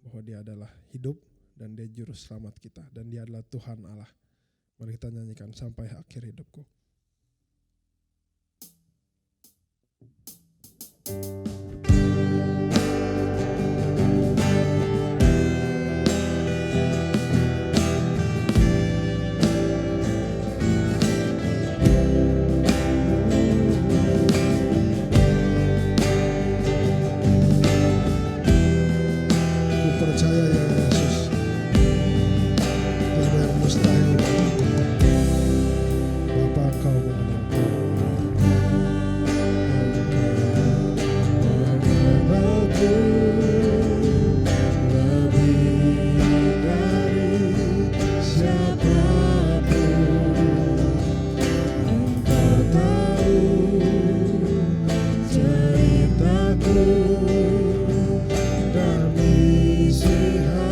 bahwa Dia adalah hidup dan Dia juru selamat kita dan Dia adalah Tuhan Allah. Mari kita nyanyikan sampai akhir hidupku. Ceritaku dan isi hati.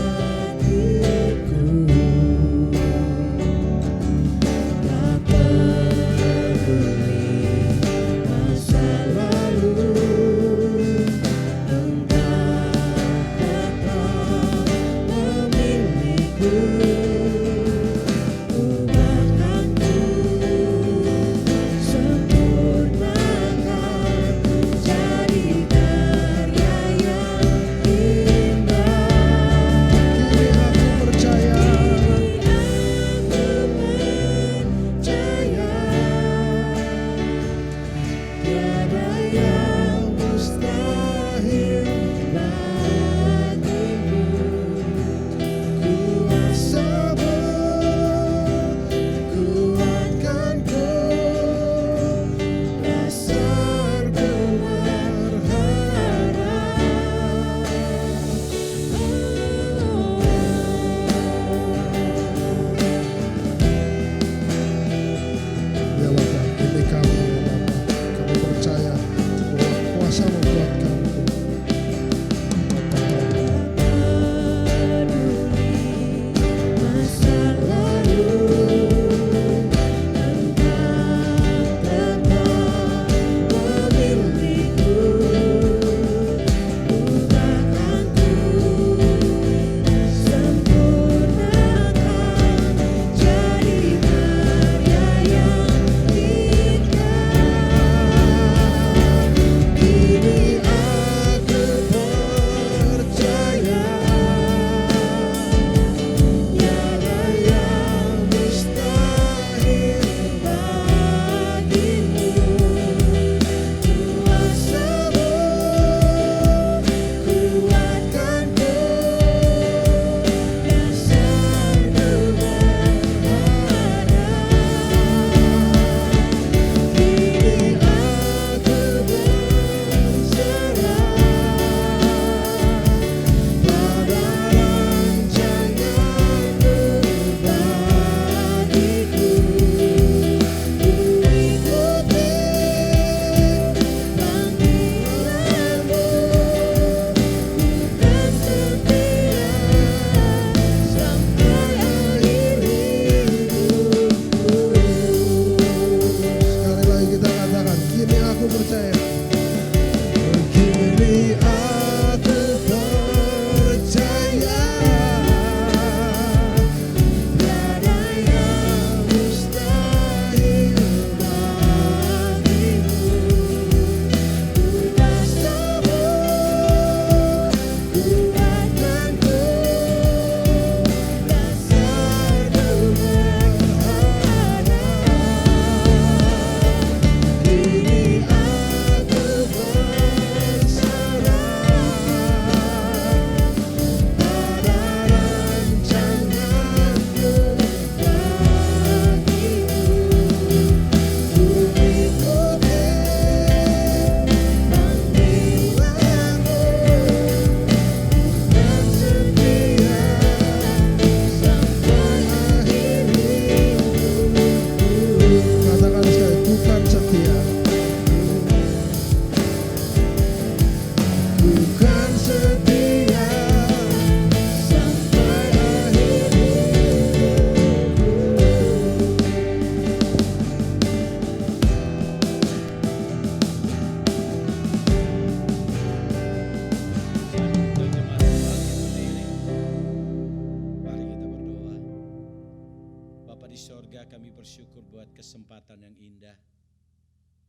kami bersyukur buat kesempatan yang indah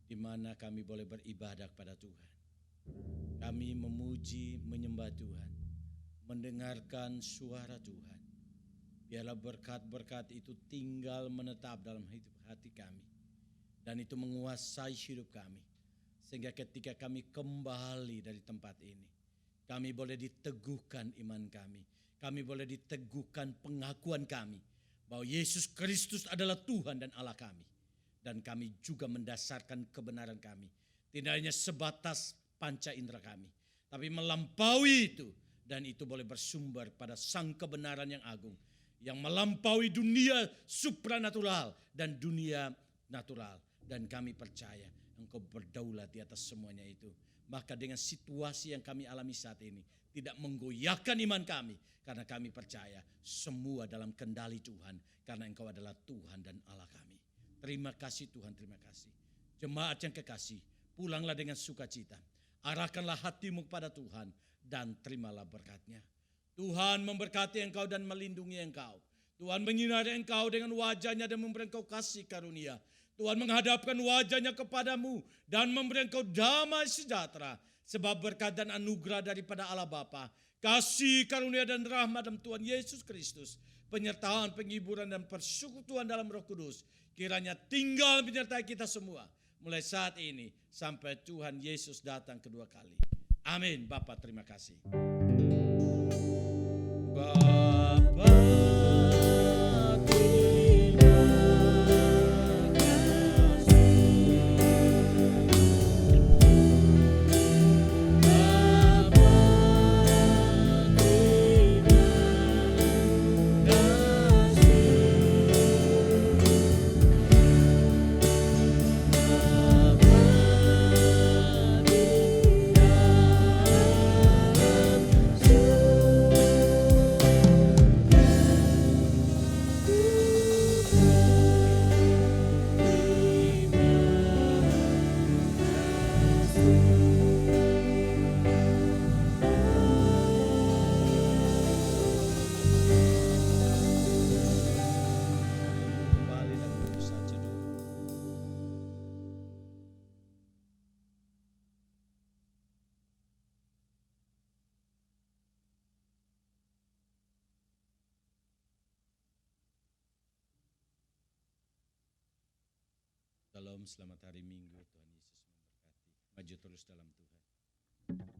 di mana kami boleh beribadah kepada Tuhan. Kami memuji, menyembah Tuhan, mendengarkan suara Tuhan. Biarlah berkat-berkat itu tinggal menetap dalam hidup hati kami. Dan itu menguasai hidup kami. Sehingga ketika kami kembali dari tempat ini, kami boleh diteguhkan iman kami. Kami boleh diteguhkan pengakuan kami bahwa Yesus Kristus adalah Tuhan dan Allah kami. Dan kami juga mendasarkan kebenaran kami. Tidak hanya sebatas panca indera kami, tapi melampaui itu. Dan itu boleh bersumber pada sang kebenaran yang agung, yang melampaui dunia supranatural dan dunia natural. Dan kami percaya Engkau berdaulat di atas semuanya itu. Maka dengan situasi yang kami alami saat ini tidak menggoyahkan iman kami, karena kami percaya semua dalam kendali Tuhan, karena Engkau adalah Tuhan dan Allah kami. Terima kasih Tuhan, terima kasih. Jemaat yang kekasih, pulanglah dengan sukacita. Arahkanlah hatimu kepada Tuhan dan terimalah berkat-Nya. Tuhan memberkati engkau dan melindungi engkau. Tuhan menyinari engkau dengan wajah-Nya dan memberi engkau kasih karunia. Tuhan menghadapkan wajah-Nya kepadamu dan memberi engkau damai sejahtera. Sebab berkat dan anugerah daripada Allah Bapa, kasih karunia dan rahmat dalam Tuhan Yesus Kristus, penyertaan, penghiburan dan persekutuan dalam Roh Kudus, kiranya tinggal menyertai kita semua mulai saat ini sampai Tuhan Yesus datang kedua kali. Amin. Bapa, terima kasih. Bapa, kembali dan duduk saja dulu. Shalom, selamat hari Minggu. Tuhan Yesus memberkati. Maju terus dalam Tuhan.